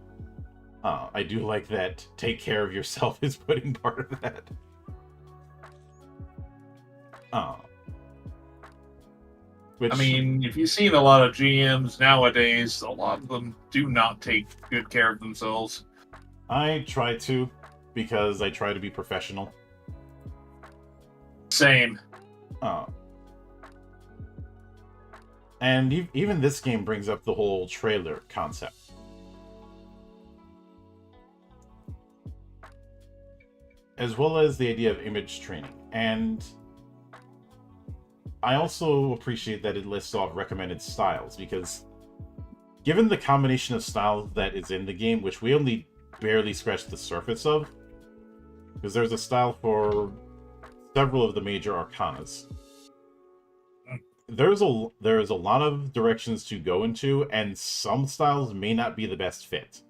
I do like that take care of yourself is putting part of that. Which, I mean, if you've seen a lot of GMs nowadays, a lot of them do not take good care of themselves. I try to, because I try to be professional. Same. And even this game brings up the whole trailer concept. As well as the idea of image training. And I also appreciate that it lists off recommended styles, because given the combination of styles that is in the game, which we only barely scratched the surface of, because there's a style for several of the major arcanas. There is a lot of directions to go into, and some styles may not be the best fit.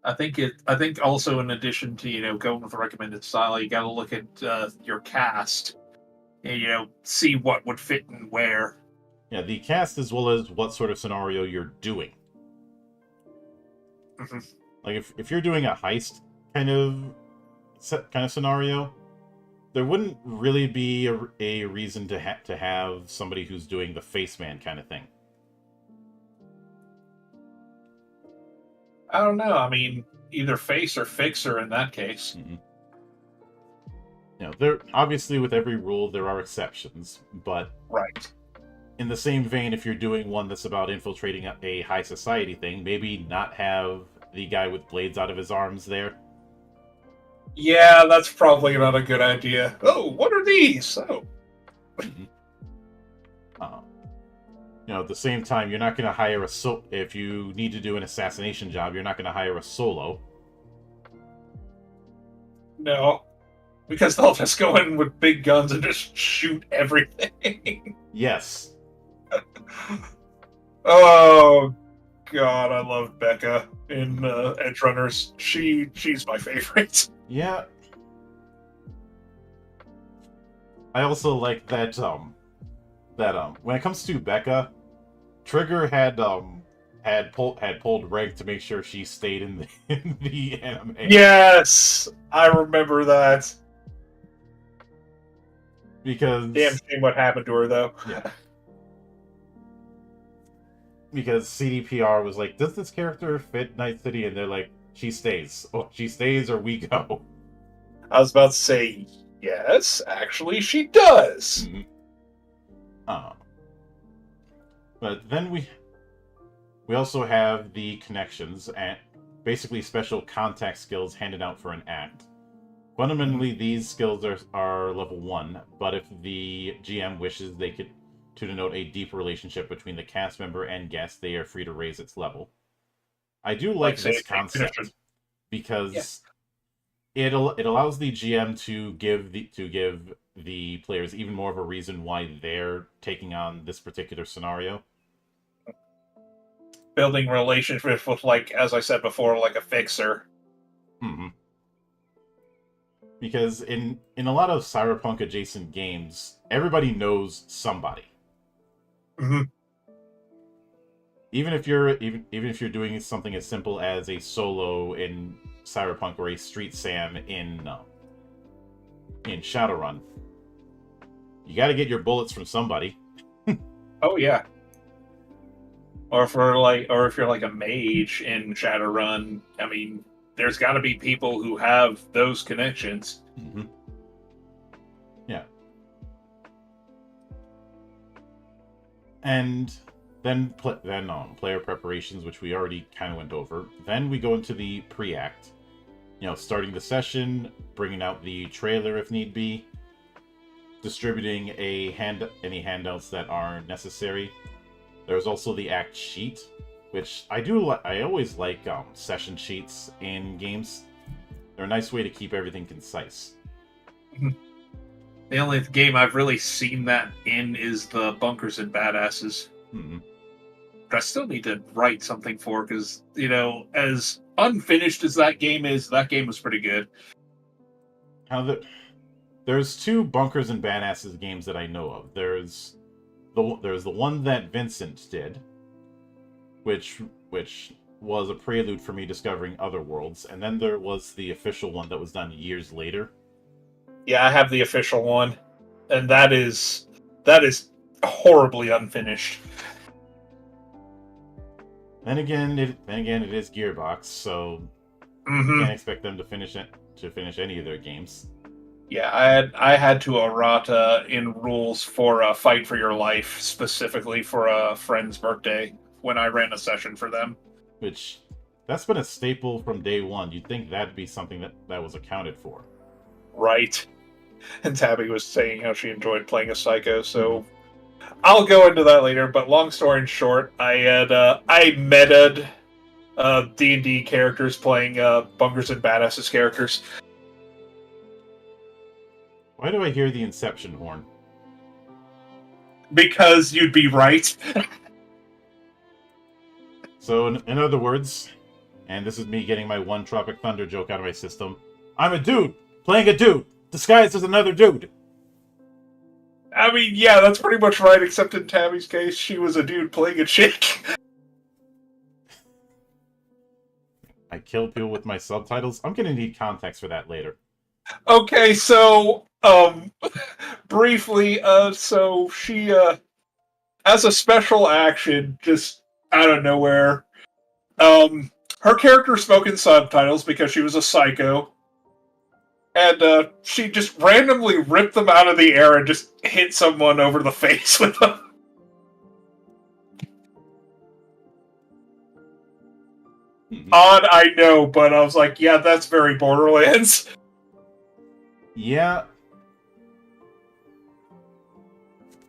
I think also, in addition to going with a recommended style, you got to look at your cast and see what would fit and where. Yeah, the cast, as well as what sort of scenario you're doing. Mm-hmm. Like if you're doing a heist kind of scenario, there wouldn't really be a reason to have somebody who's doing the face man kind of thing. I don't know. I mean, either face or fixer in that case. Mm-hmm. there obviously with every rule there are exceptions, but Right. in the same vein, if you're doing one that's about infiltrating a high society thing, maybe not have the guy with blades out of his arms there. Yeah, that's probably not a good idea. Oh, what are these? Oh, Uh, at the same time, you're not going to hire if you need to do an assassination job, you're not going to hire a solo. no. Because they'll just go in with big guns and just shoot everything. Yes. Oh, God, I love Becca in Edge Runners. She's my favorite. Yeah. I also like that when it comes to Becca, Trigger had pulled rank to make sure she stayed in in the anime. Yes, I remember that. Because Damn shame what happened to her, though. Yeah. Because CDPR was like, does this character fit Night City? And they're like, she stays. Oh, she stays or we go. I was about to say, yes, actually, she does. Mhm. But then we also have the connections and basically special contact skills handed out for an act. Fundamentally, these skills are level 1, but if the GM wishes, they could to denote a deep relationship between the cast member and guest, they are free to raise its level. I do like this concept because it allows the GM to give the players even more of a reason why they're taking on this particular scenario. Building relationships with, like, as I said before, like a fixer. Mm-hmm. Because in a lot of cyberpunk adjacent games, everybody knows somebody. Mm-hmm. Even if you're doing something as simple as a solo in Cyberpunk or a Street Sam in Shadowrun, you got to get your bullets from somebody. Oh yeah. Or if you're like a mage in Shadowrun, I mean, there's got to be people who have those connections. Mm-hmm. Yeah. And then player preparations, which we already kind of went over. Then we go into the pre-act. Starting the session, bringing out the trailer if need be, distributing any handouts that are necessary. There's also the act sheet, which I always like session sheets in games. They're a nice way to keep everything concise. The only game I've really seen that in is the Bunkers and Badasses. Mm-hmm. But I still need to write something for, because, as unfinished as that game is, that game was pretty good. There's 2 Bunkers and Badasses games that I know of. There's the one that Vincent did, which was a prelude for me discovering other worlds, and then there was the official one that was done years later. Yeah, I have the official one, and that is horribly unfinished. Then again, it is Gearbox, so Mm-hmm. can't expect them to finish any of their games. Yeah, I had to errata in rules for Fight for Your Life, specifically for a friend's birthday, when I ran a session for them. Which, that's been a staple from day one. You'd think that'd be something that was accounted for. Right. And Tabby was saying how she enjoyed playing a psycho, so I'll go into that later, but long story short, I meta'd D&D characters playing Bunkers and Badasses characters. Why do I hear the Inception horn? Because you'd be right. So, in other words, and this is me getting my one Tropic Thunder joke out of my system, I'm a dude playing a dude disguised as another dude. I mean, yeah, that's pretty much right, except in Tabby's case, she was a dude playing a chick. I kill people with my subtitles. I'm gonna need context for that later. Okay, so, briefly, so she, as a special action, just out of nowhere, her character spoke in subtitles because she was a psycho, and she just randomly ripped them out of the air and just hit someone over the face with them. Odd, I know, but I was like, yeah, that's very Borderlands. Yeah.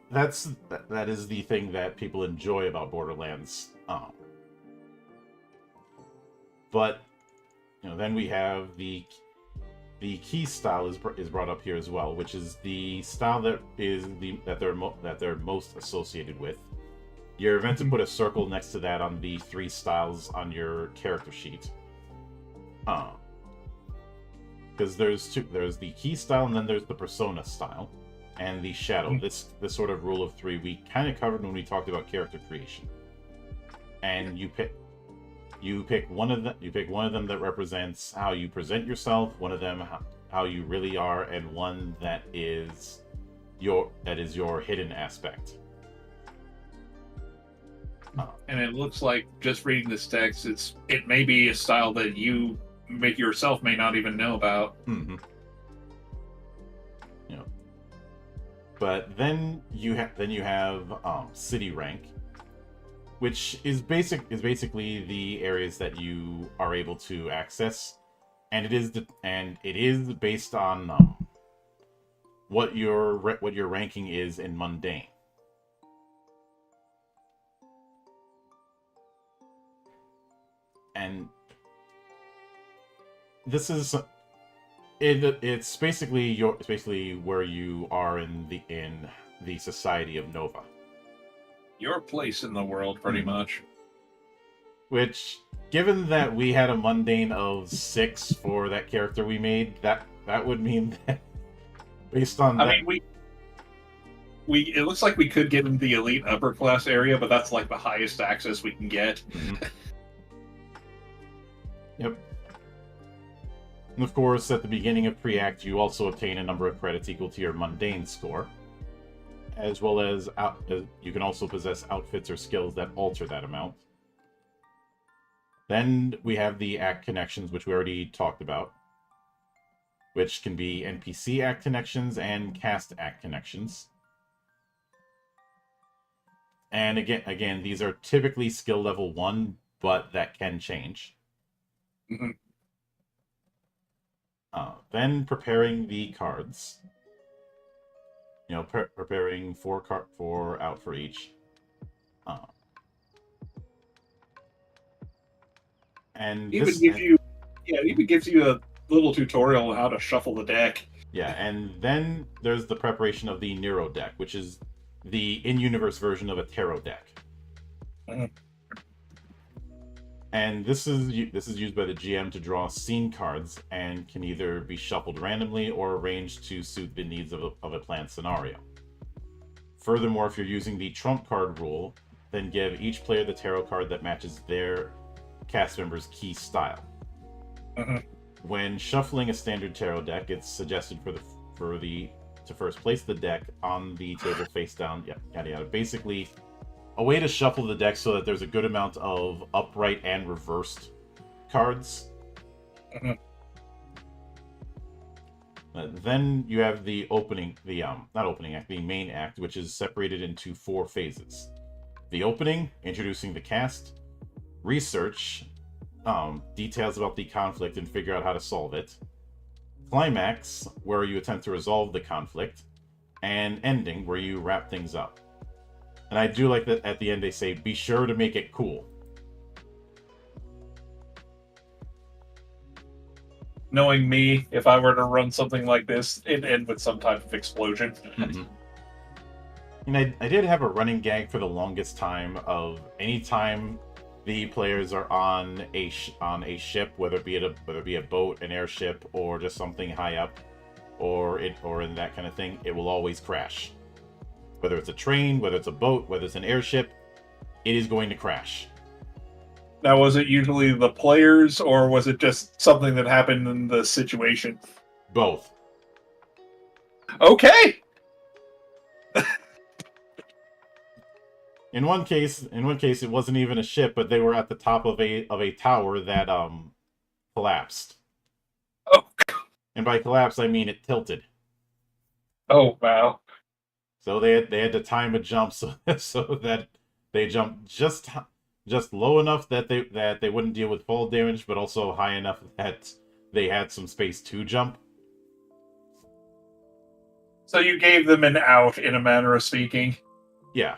That is the thing that people enjoy about Borderlands. But then we have the key style is brought up here as well, which is the style that they're most associated with. You're meant to put a circle next to that on the 3 styles on your character sheet. Because there's the key style and then there's the persona style and the shadow. This sort of rule of 3 we kind of covered when we talked about character creation. And you pick one of them. You pick one of them that represents how you present yourself, one of them how you really are, and one that is your hidden aspect. And it looks like, just reading this text, it may be a style that you yourself may not even know about. Mm-hmm. But then you have city rank, which is basically the areas that you are able to access, and it is based on what your ranking is in mundane. And this is it's basically where you are in the society of Nova. Your place in the world, pretty much. Which, given that we had a mundane of 6 for that character we made, that would mean that based on that... I mean, it looks like we could get in the elite upper class area, but that's like the highest access we can get. Mm-hmm. Yep. And of course, at the beginning of Pre-Act, you also obtain a number of credits equal to your mundane score, as well as you can also possess outfits or skills that alter that amount. Then we have the Act connections, which we already talked about, which can be NPC Act connections and cast Act connections. And again, these are typically skill level 1, but that can change. Mm-hmm. Then preparing the cards. Preparing 4 out for each. And it even gives you a little tutorial on how to shuffle the deck. Yeah, and then there's the preparation of the Nero deck, which is the in-universe version of a tarot deck. Mm-hmm. And this is used by the GM to draw scene cards and can either be shuffled randomly or arranged to suit the needs of a planned scenario. Furthermore, if you're using the trump card rule, then give each player the tarot card that matches their cast member's key style. Mm-hmm. When shuffling a standard tarot deck, it's suggested to first place the deck on the table face down, yada yada. Basically, a way to shuffle the deck so that there's a good amount of upright and reversed cards. Mm-hmm. Then you have the main act, which is separated into 4 phases. The opening, introducing the cast. Research, details about the conflict and figure out how to solve it. Climax, where you attempt to resolve the conflict. And ending, where you wrap things up. And I do like that at the end they say, be sure to make it cool. Knowing me, if I were to run something like this, it'd end with some type of explosion. Mm-hmm. And I did have a running gag for the longest time of any time the players are on a ship, whether it be a boat, an airship, or just something high up, or in that kind of thing, it will always crash. Whether it's a train, whether it's a boat, whether it's an airship, it is going to crash. Now, was it usually the players, or was it just something that happened in the situation? Both. Okay. In one case, it wasn't even a ship, but they were at the top of a tower that collapsed. Oh. And by collapse, I mean it tilted. Oh wow. So they had to time a jump so that they jumped just low enough that they wouldn't deal with fall damage, but also high enough that they had some space to jump. So you gave them an out, in a manner of speaking. Yeah.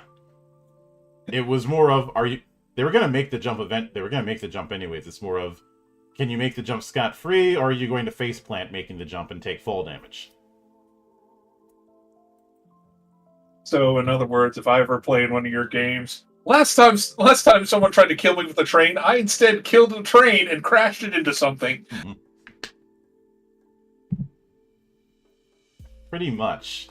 It was more of, they were going to make the jump event. They were going to make the jump anyways. It's more of, can you make the jump scot-free, or are you going to face plant making the jump and take fall damage? So, in other words, if I ever play in one of your games, last time someone tried to kill me with a train, I instead killed the train and crashed it into something. Mm-hmm. Pretty much.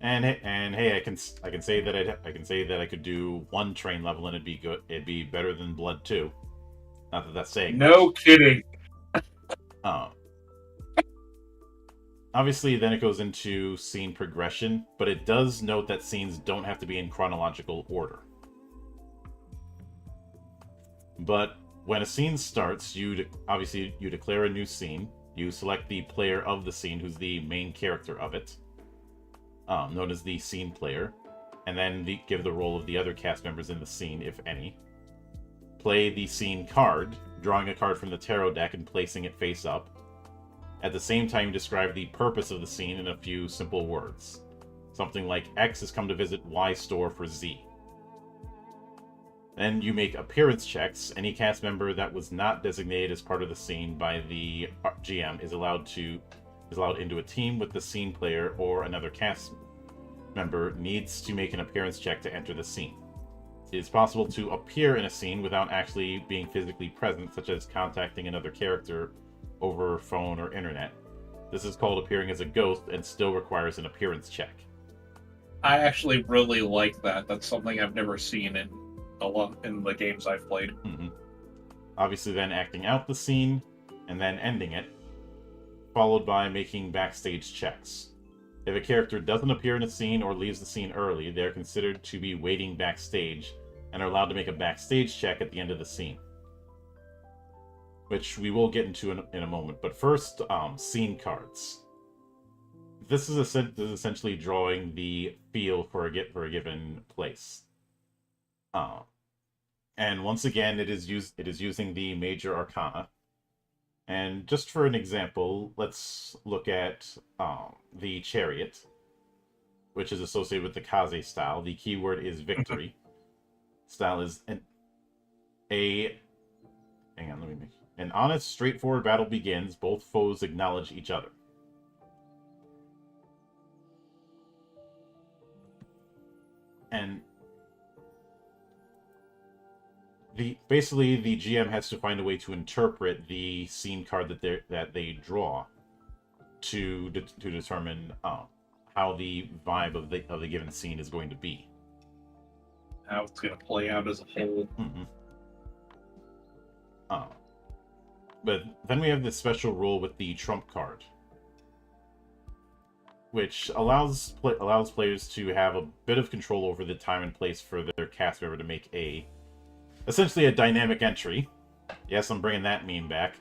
And hey, I can say that I could do one train level and it'd be good. It'd be better than Blood 2. Not that that's saying no much. Kidding. Obviously, then it goes into scene progression, but it does note that scenes don't have to be in chronological order. But when a scene starts, you declare a new scene. You select the player of the scene, who's the main character of it, known as the scene player, and then give the role of the other cast members in the scene, if any. Play the scene card, drawing a card from the tarot deck and placing it face up. At the same time, describe the purpose of the scene in a few simple words. Something like, X has come to visit Y store for Z. Then you make appearance checks. Any cast member that was not designated as part of the scene by the GM is allowed into a team with the scene player, or another cast member needs to make an appearance check to enter the scene. It is possible to appear in a scene without actually being physically present, such as contacting another character over phone or internet. This is called appearing as a ghost and still requires an appearance check. I actually really like that. That's something I've never seen in the games I've played. Mm-hmm. Obviously, then acting out the scene and then ending it, followed by making backstage checks. If a character doesn't appear in a scene or leaves the scene early, they are considered to be waiting backstage and are allowed to make a backstage check at the end of the scene, which we will get into in a moment. But first, scene cards. This is essentially drawing the feel for a given place. And once again, it is using the major arcana. And just for an example, let's look at the Chariot, which is associated with the Kaze style. The keyword is victory. Style is an honest, straightforward battle begins. Both foes acknowledge each other. And basically the GM has to find a way to interpret the scene card that they draw to determine how the vibe of the given scene is going to be. How it's going to play out as a whole. Mm-hmm. But then we have this special rule with the trump card, which allows players to have a bit of control over the time and place for their cast member to make essentially a dynamic entry. Yes, I'm bringing that meme back.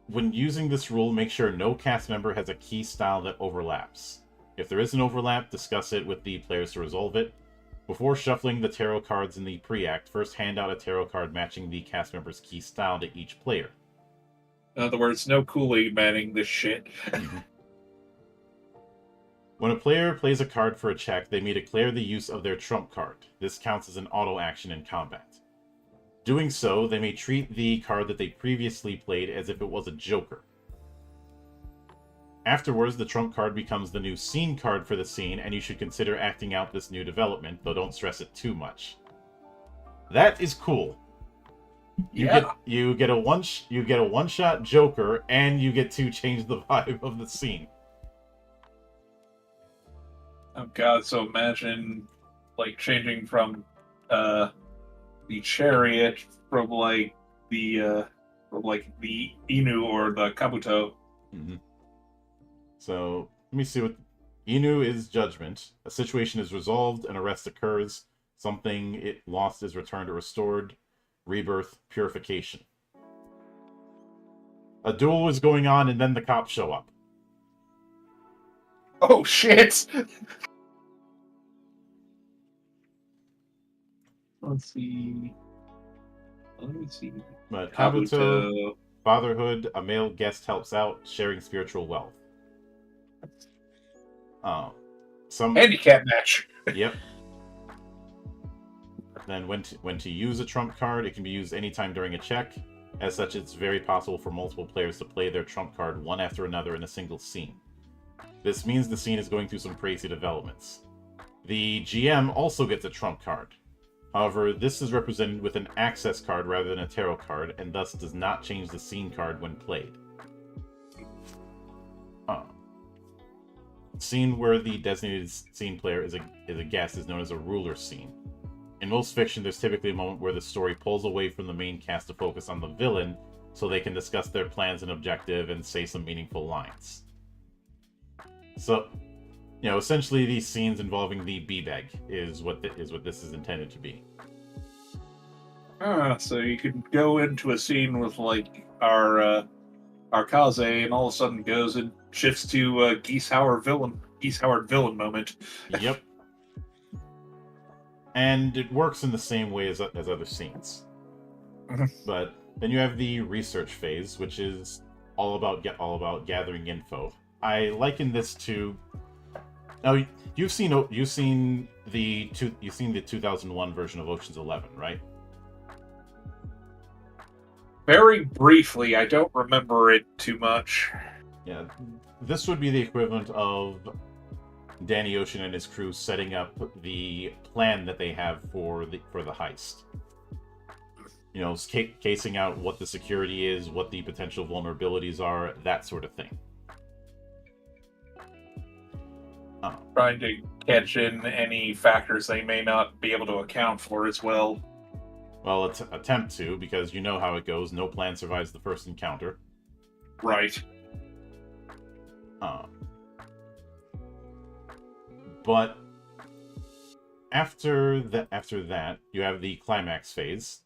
When using this rule, make sure no cast member has a key style that overlaps. If there is an overlap, discuss it with the players to resolve it. Before shuffling the tarot cards in the pre-act, first hand out a tarot card matching the cast member's key style to each player. In other words, no Kool-Aid manning this shit. When a player plays a card for a check, they may declare the use of their trump card. This counts as an auto action in combat. Doing so, they may treat the card that they previously played as if it was a joker. Afterwards, the trump card becomes the new scene card for the scene, and you should consider acting out this new development, though don't stress it too much. That is cool. You get a one-shot joker, and you get to change the vibe of the scene. Oh god, so imagine like changing from the Chariot from the Inu or the Kabuto. Mm-hmm. So let me see what Inu is judgment. A situation is resolved, an arrest occurs, something it lost is returned or restored, rebirth, purification. A duel is going on, and then the cops show up. Oh shit! Let's see. Let me see. But Kabuto, Kabuto. fatherhood, a male guest helps out, sharing spiritual wealth. Some Handicap match. Yep. Then when to use a trump card, it can be used anytime during a check. As such, it's very possible for multiple players to play their trump card one after another in a single scene. This means the scene is going through some crazy developments. The GM also gets a trump card. However, this is represented with an access card rather than a tarot card, and thus does not change the scene card when played. Scene where the designated scene player is a guest is known as a ruler scene. In most fiction, there's typically a moment where the story pulls away from the main cast to focus on the villain, so they can discuss their plans and objective and say some meaningful lines. So, essentially these scenes involving the B-bag is what this is intended to be. So you could go into a scene with like our Kaze, and all of a sudden goes and shifts to Geese Howard villain moment. Yep. And it works in the same way as other scenes. But then you have the research phase, which is all about gathering info. I liken this to. Now you've seen the 2001 version of Ocean's 11, right? Very briefly, I don't remember it too much. Yeah, this would be the equivalent of Danny Ocean and his crew setting up the plan that they have for the heist. Casing out what the security is, what the potential vulnerabilities are, that sort of thing. Trying to catch in any factors they may not be able to account for as well. Well, attempt to, because you know how it goes. No plan survives the first encounter. Right. But after that, you have the climax phase,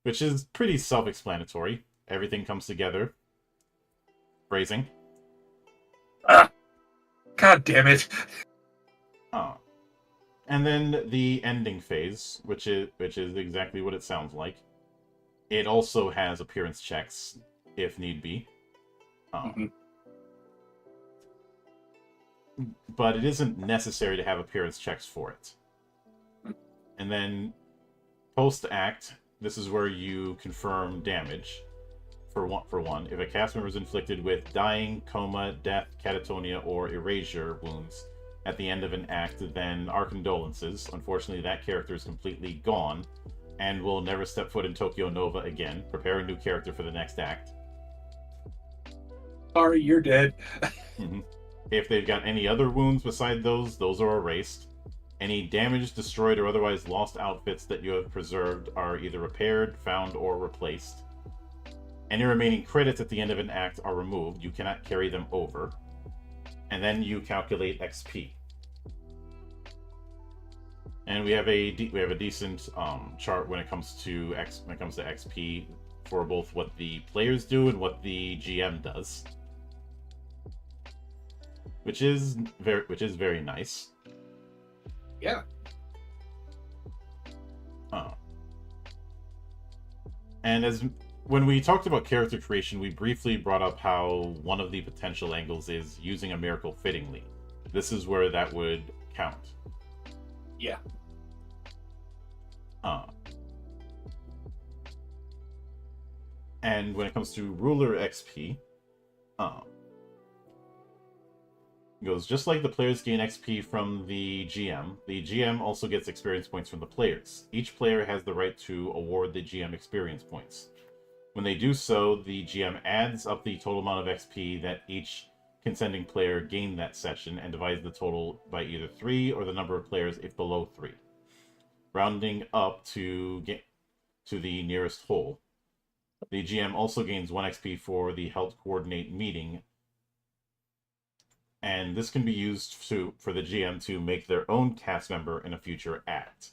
which is pretty self-explanatory. Everything comes together. Phrasing. God damn it! And then the ending phase, which is exactly what it sounds like. It also has appearance checks, if need be. But it isn't necessary to have appearance checks for it. And then post-act, this is where you confirm damage. For one, if a cast member is inflicted with dying, coma, death, catatonia, or erasure wounds at the end of an act, then our condolences. Unfortunately, that character is completely gone and will never step foot in Tokyo Nova again. Prepare a new character for the next act. Sorry, you're dead. If they've got any other wounds beside those are erased. Any damaged, destroyed, or otherwise lost outfits that you have preserved are either repaired, found, or replaced. Any remaining credits at the end of an act are removed. You cannot carry them over. And then you calculate XP. And we have a decent chart when it comes to XP for both what the players do and what the GM does, which is very nice. Yeah. And when we talked about character creation, we briefly brought up how one of the potential angles is using a miracle fittingly. This is where that would count. Yeah. And when it comes to ruler XP, it goes just like the players gain XP from the GM also gets experience points from the players. Each player has the right to award the GM experience points. When they do so, the GM adds up the total amount of XP that each consenting player gained that session and divides the total by either 3 or the number of players if below 3, rounding up to the nearest whole. The GM also gains 1 XP for the Help Coordinate meeting, and this can be used for the GM to make their own cast member in a future act.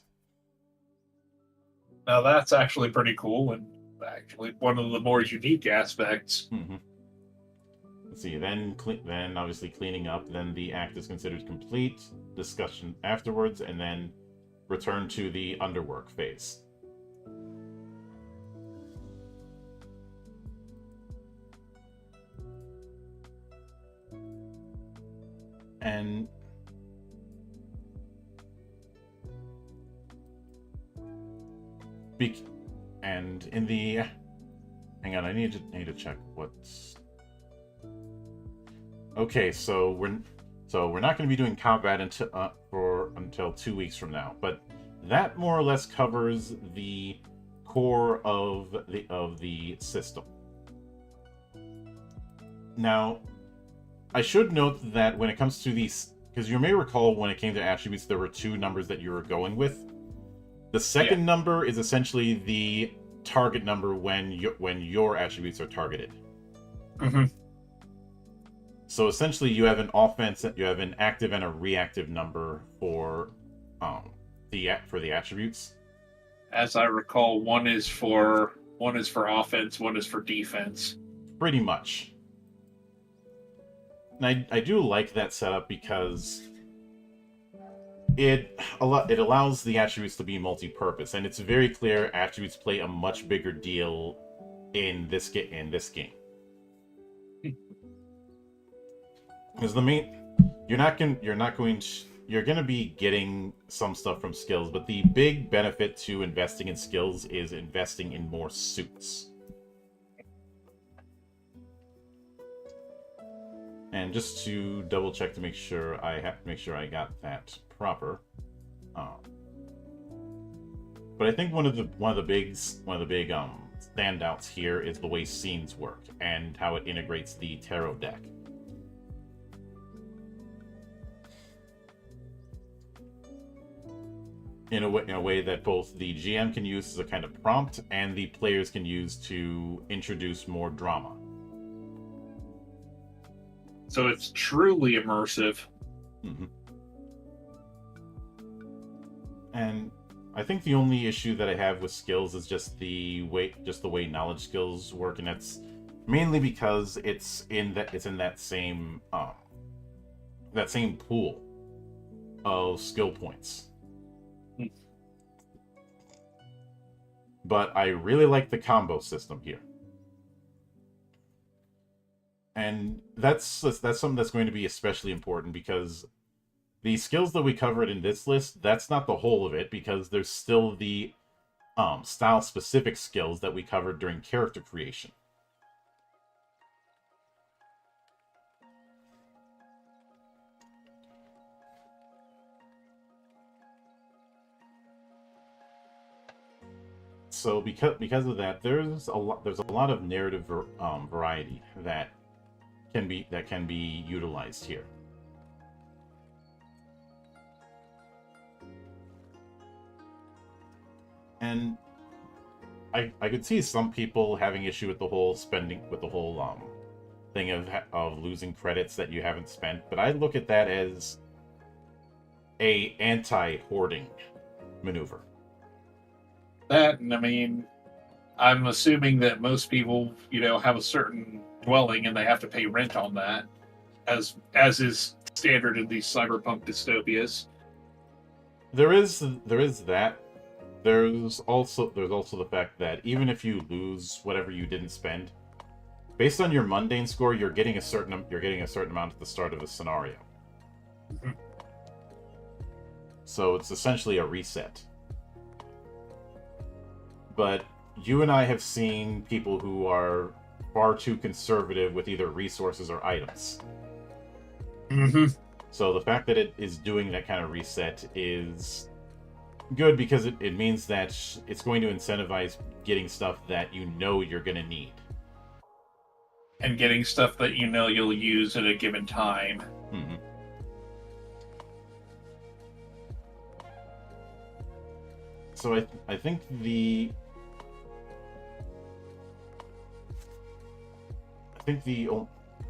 Now that's actually pretty cool, and Actually, one of the more unique aspects. Mm-hmm. Let's see. Then obviously cleaning up. Then the act is considered complete. Discussion afterwards, and then return to the underwork phase. And and in the hang on, I need to check what's okay. So we're not going to be doing combat until 2 weeks from now, but that more or less covers the core of the system. Now, I should note that when it comes to these, because you may recall when it came to attributes, there were two numbers that you were going with. The second number is essentially the target number when your attributes are targeted. Mm-hmm. So essentially, you have an active and a reactive number for the attributes. As I recall, one is for offense, one is for defense. Pretty much. And I do like that setup because it allows the attributes to be multi-purpose, and it's very clear attributes play a much bigger deal in this game. Because you're gonna be getting some stuff from skills, but the big benefit to investing in skills is investing in more suits. And just to double check to make sure I got that proper. But I think one of the big standouts here is the way scenes work and how it integrates the tarot deck. In a way that both the GM can use as a kind of prompt and the players can use to introduce more drama. So it's truly immersive. Mm-hmm. And I think the only issue that I have with skills is just the way knowledge skills work, and that's mainly because it's in that same pool of skill points. But I really like the combo system here. And that's something that's going to be especially important because the skills that we covered in this list, that's not the whole of it, because there's still the style-specific skills that we covered during character creation. So because of that, there's a lot of narrative variety that can be utilized here. And I could see some people having issue with the whole thing of losing credits that you haven't spent, but I look at that as a anti-hoarding maneuver. That, and I mean, I'm assuming that most people, have a certain dwelling and they have to pay rent on that, as is standard in these cyberpunk dystopias. There is that. There's also the fact that even if you lose whatever you didn't spend, based on your mundane score, you're getting a certain amount at the start of the scenario. Mm-hmm. So it's essentially a reset. But you and I have seen people who are far too conservative with either resources or items. Mm-hmm. So the fact that it is doing that kind of reset is good because it means that it's going to incentivize getting stuff that you're going to need. And getting stuff that you'll use at a given time. Mm-hmm. So I think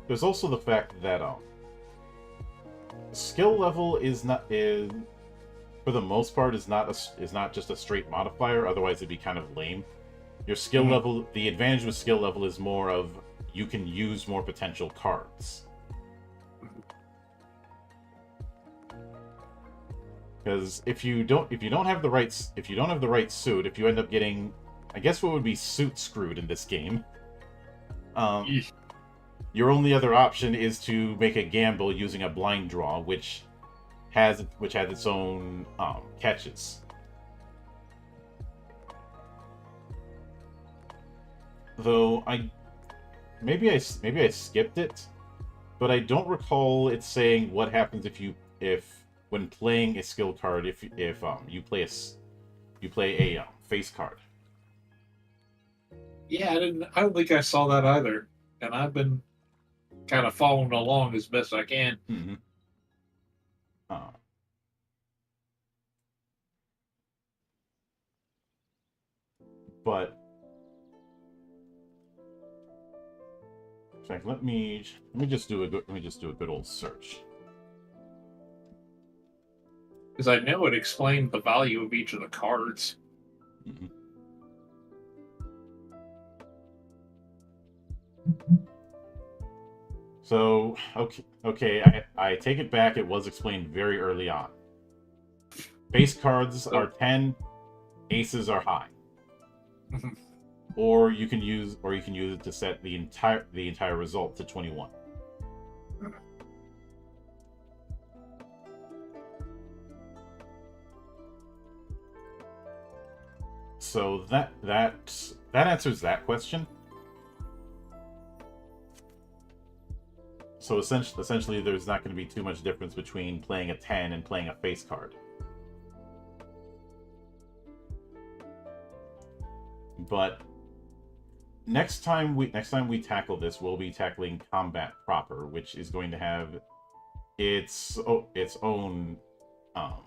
there's also the fact that skill level is for the most part is not just a straight modifier. Otherwise, it'd be kind of lame. Your skill Mhm. level, the advantage with skill level is more of you can use more potential cards. Because if you don't have the right suit, if you end up getting, I guess what would be suit screwed in this game, Yeesh. your only other option is to make a gamble using a blind draw, which has its own catches. Though maybe I skipped it, but I don't recall it saying what happens if when playing a skill card if you play a face card. Yeah, I don't think I saw that either, and I've been kind of following along as best I can. Mm-hmm. But in fact, let me just do a good old search. Because I know it explained the value of each of the cards. Mm-hmm. So, okay, I take it back. It was explained very early on. Base cards are 10, aces are high. Or you can use it to set the entire result to 21. So that answers that question. So essentially, there's not going to be too much difference between playing a 10 and playing a face card. But next time we tackle this, we'll be tackling combat proper, which is going to have its own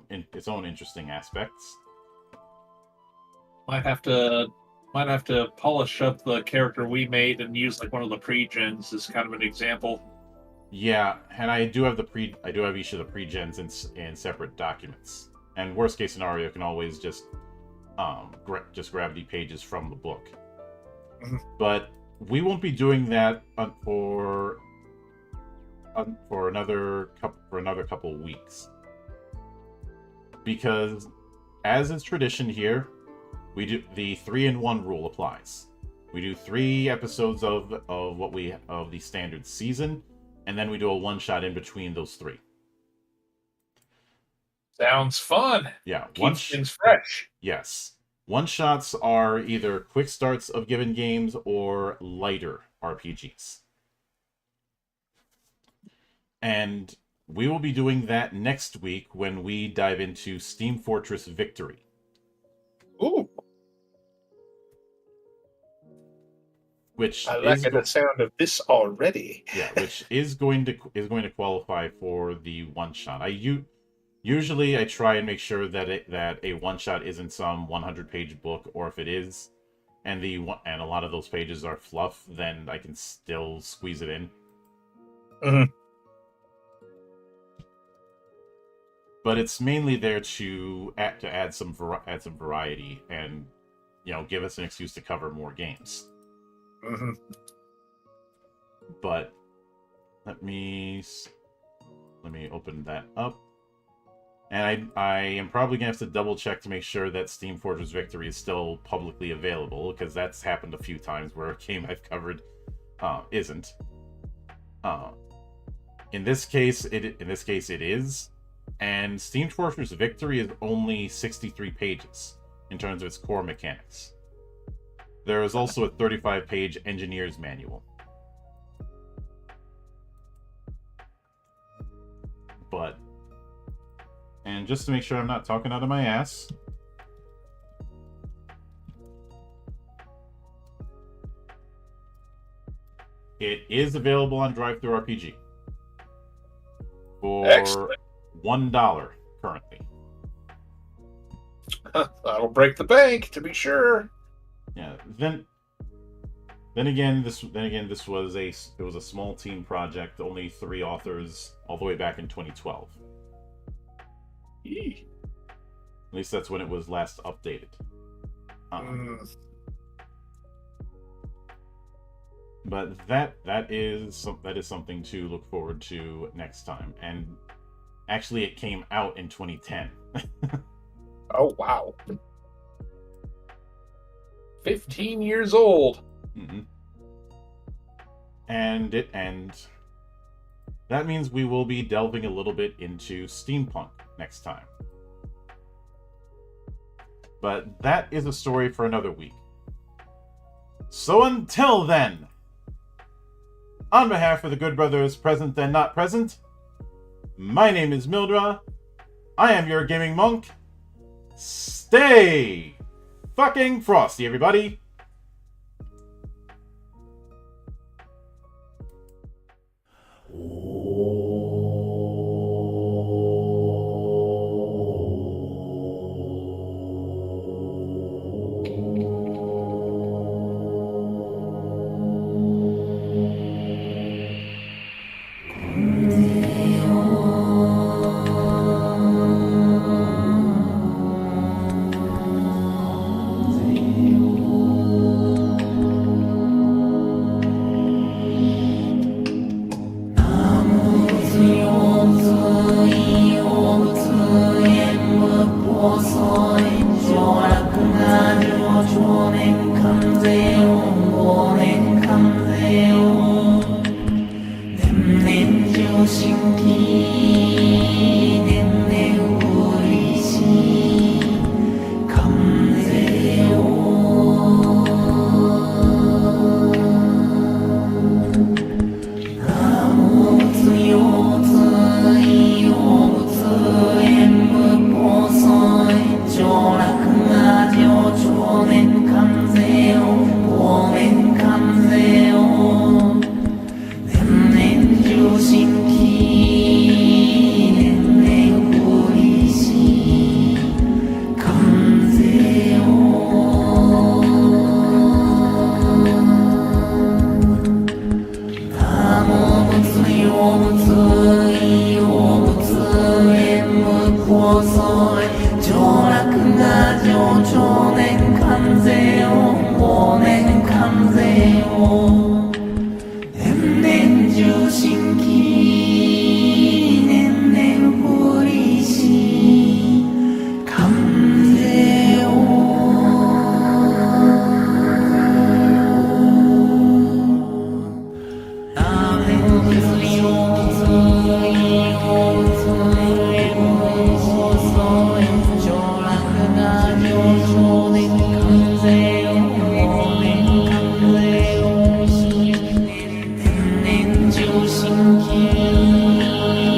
interesting aspects. Might have to polish up the character we made and use like one of the pre-gens as kind of an example. Yeah, and I do have each of the pre-gens in separate documents. And worst case scenario, you can always just grab the pages from the book. But we won't be doing that for another couple weeks, because as is tradition here, we do the 3-in-1 rule applies. We do 3 episodes of the standard season, and then we do a one-shot in between those 3. Sounds fun. Yeah, Keeps things fresh. Yes. One-shots are either quick starts of given games or lighter RPGs. And we will be doing that next week when we dive into Steam Fortress Victory. Ooh. Which I like the sound of this already. Yeah, which is going to qualify for the one-shot. Usually I try and make sure that a one-shot isn't some 100-page book, or if it is, and a lot of those pages are fluff, then I can still squeeze it in. Mm-hmm. But it's mainly there to add some variety and give us an excuse to cover more games. Mm-hmm. But let me open that up. And I am probably going to have to double check to make sure that Steam Fortress Victory is still publicly available, because that's happened a few times where a game I've covered isn't. In this case it is, and Steam Fortress Victory is only 63 pages in terms of its core mechanics. There is also a 35-page engineer's manual. And just to make sure I'm not talking out of my ass, it is available on DriveThruRPG for Excellent. $1 currently. That'll break the bank, to be sure. Yeah. Then again, this was a small team project, only 3 authors, all the way back in 2012. Eee. At least that's when it was last updated. But that is something to look forward to next time. And actually, it came out in 2010. Oh wow, 15 years old. Mm-hmm. And that means we will be delving a little bit into steampunk next time. But that is a story for another week. So until then, on behalf of the good brothers present and not present, my name is Mildra. I am your gaming monk. Stay fucking frosty, everybody.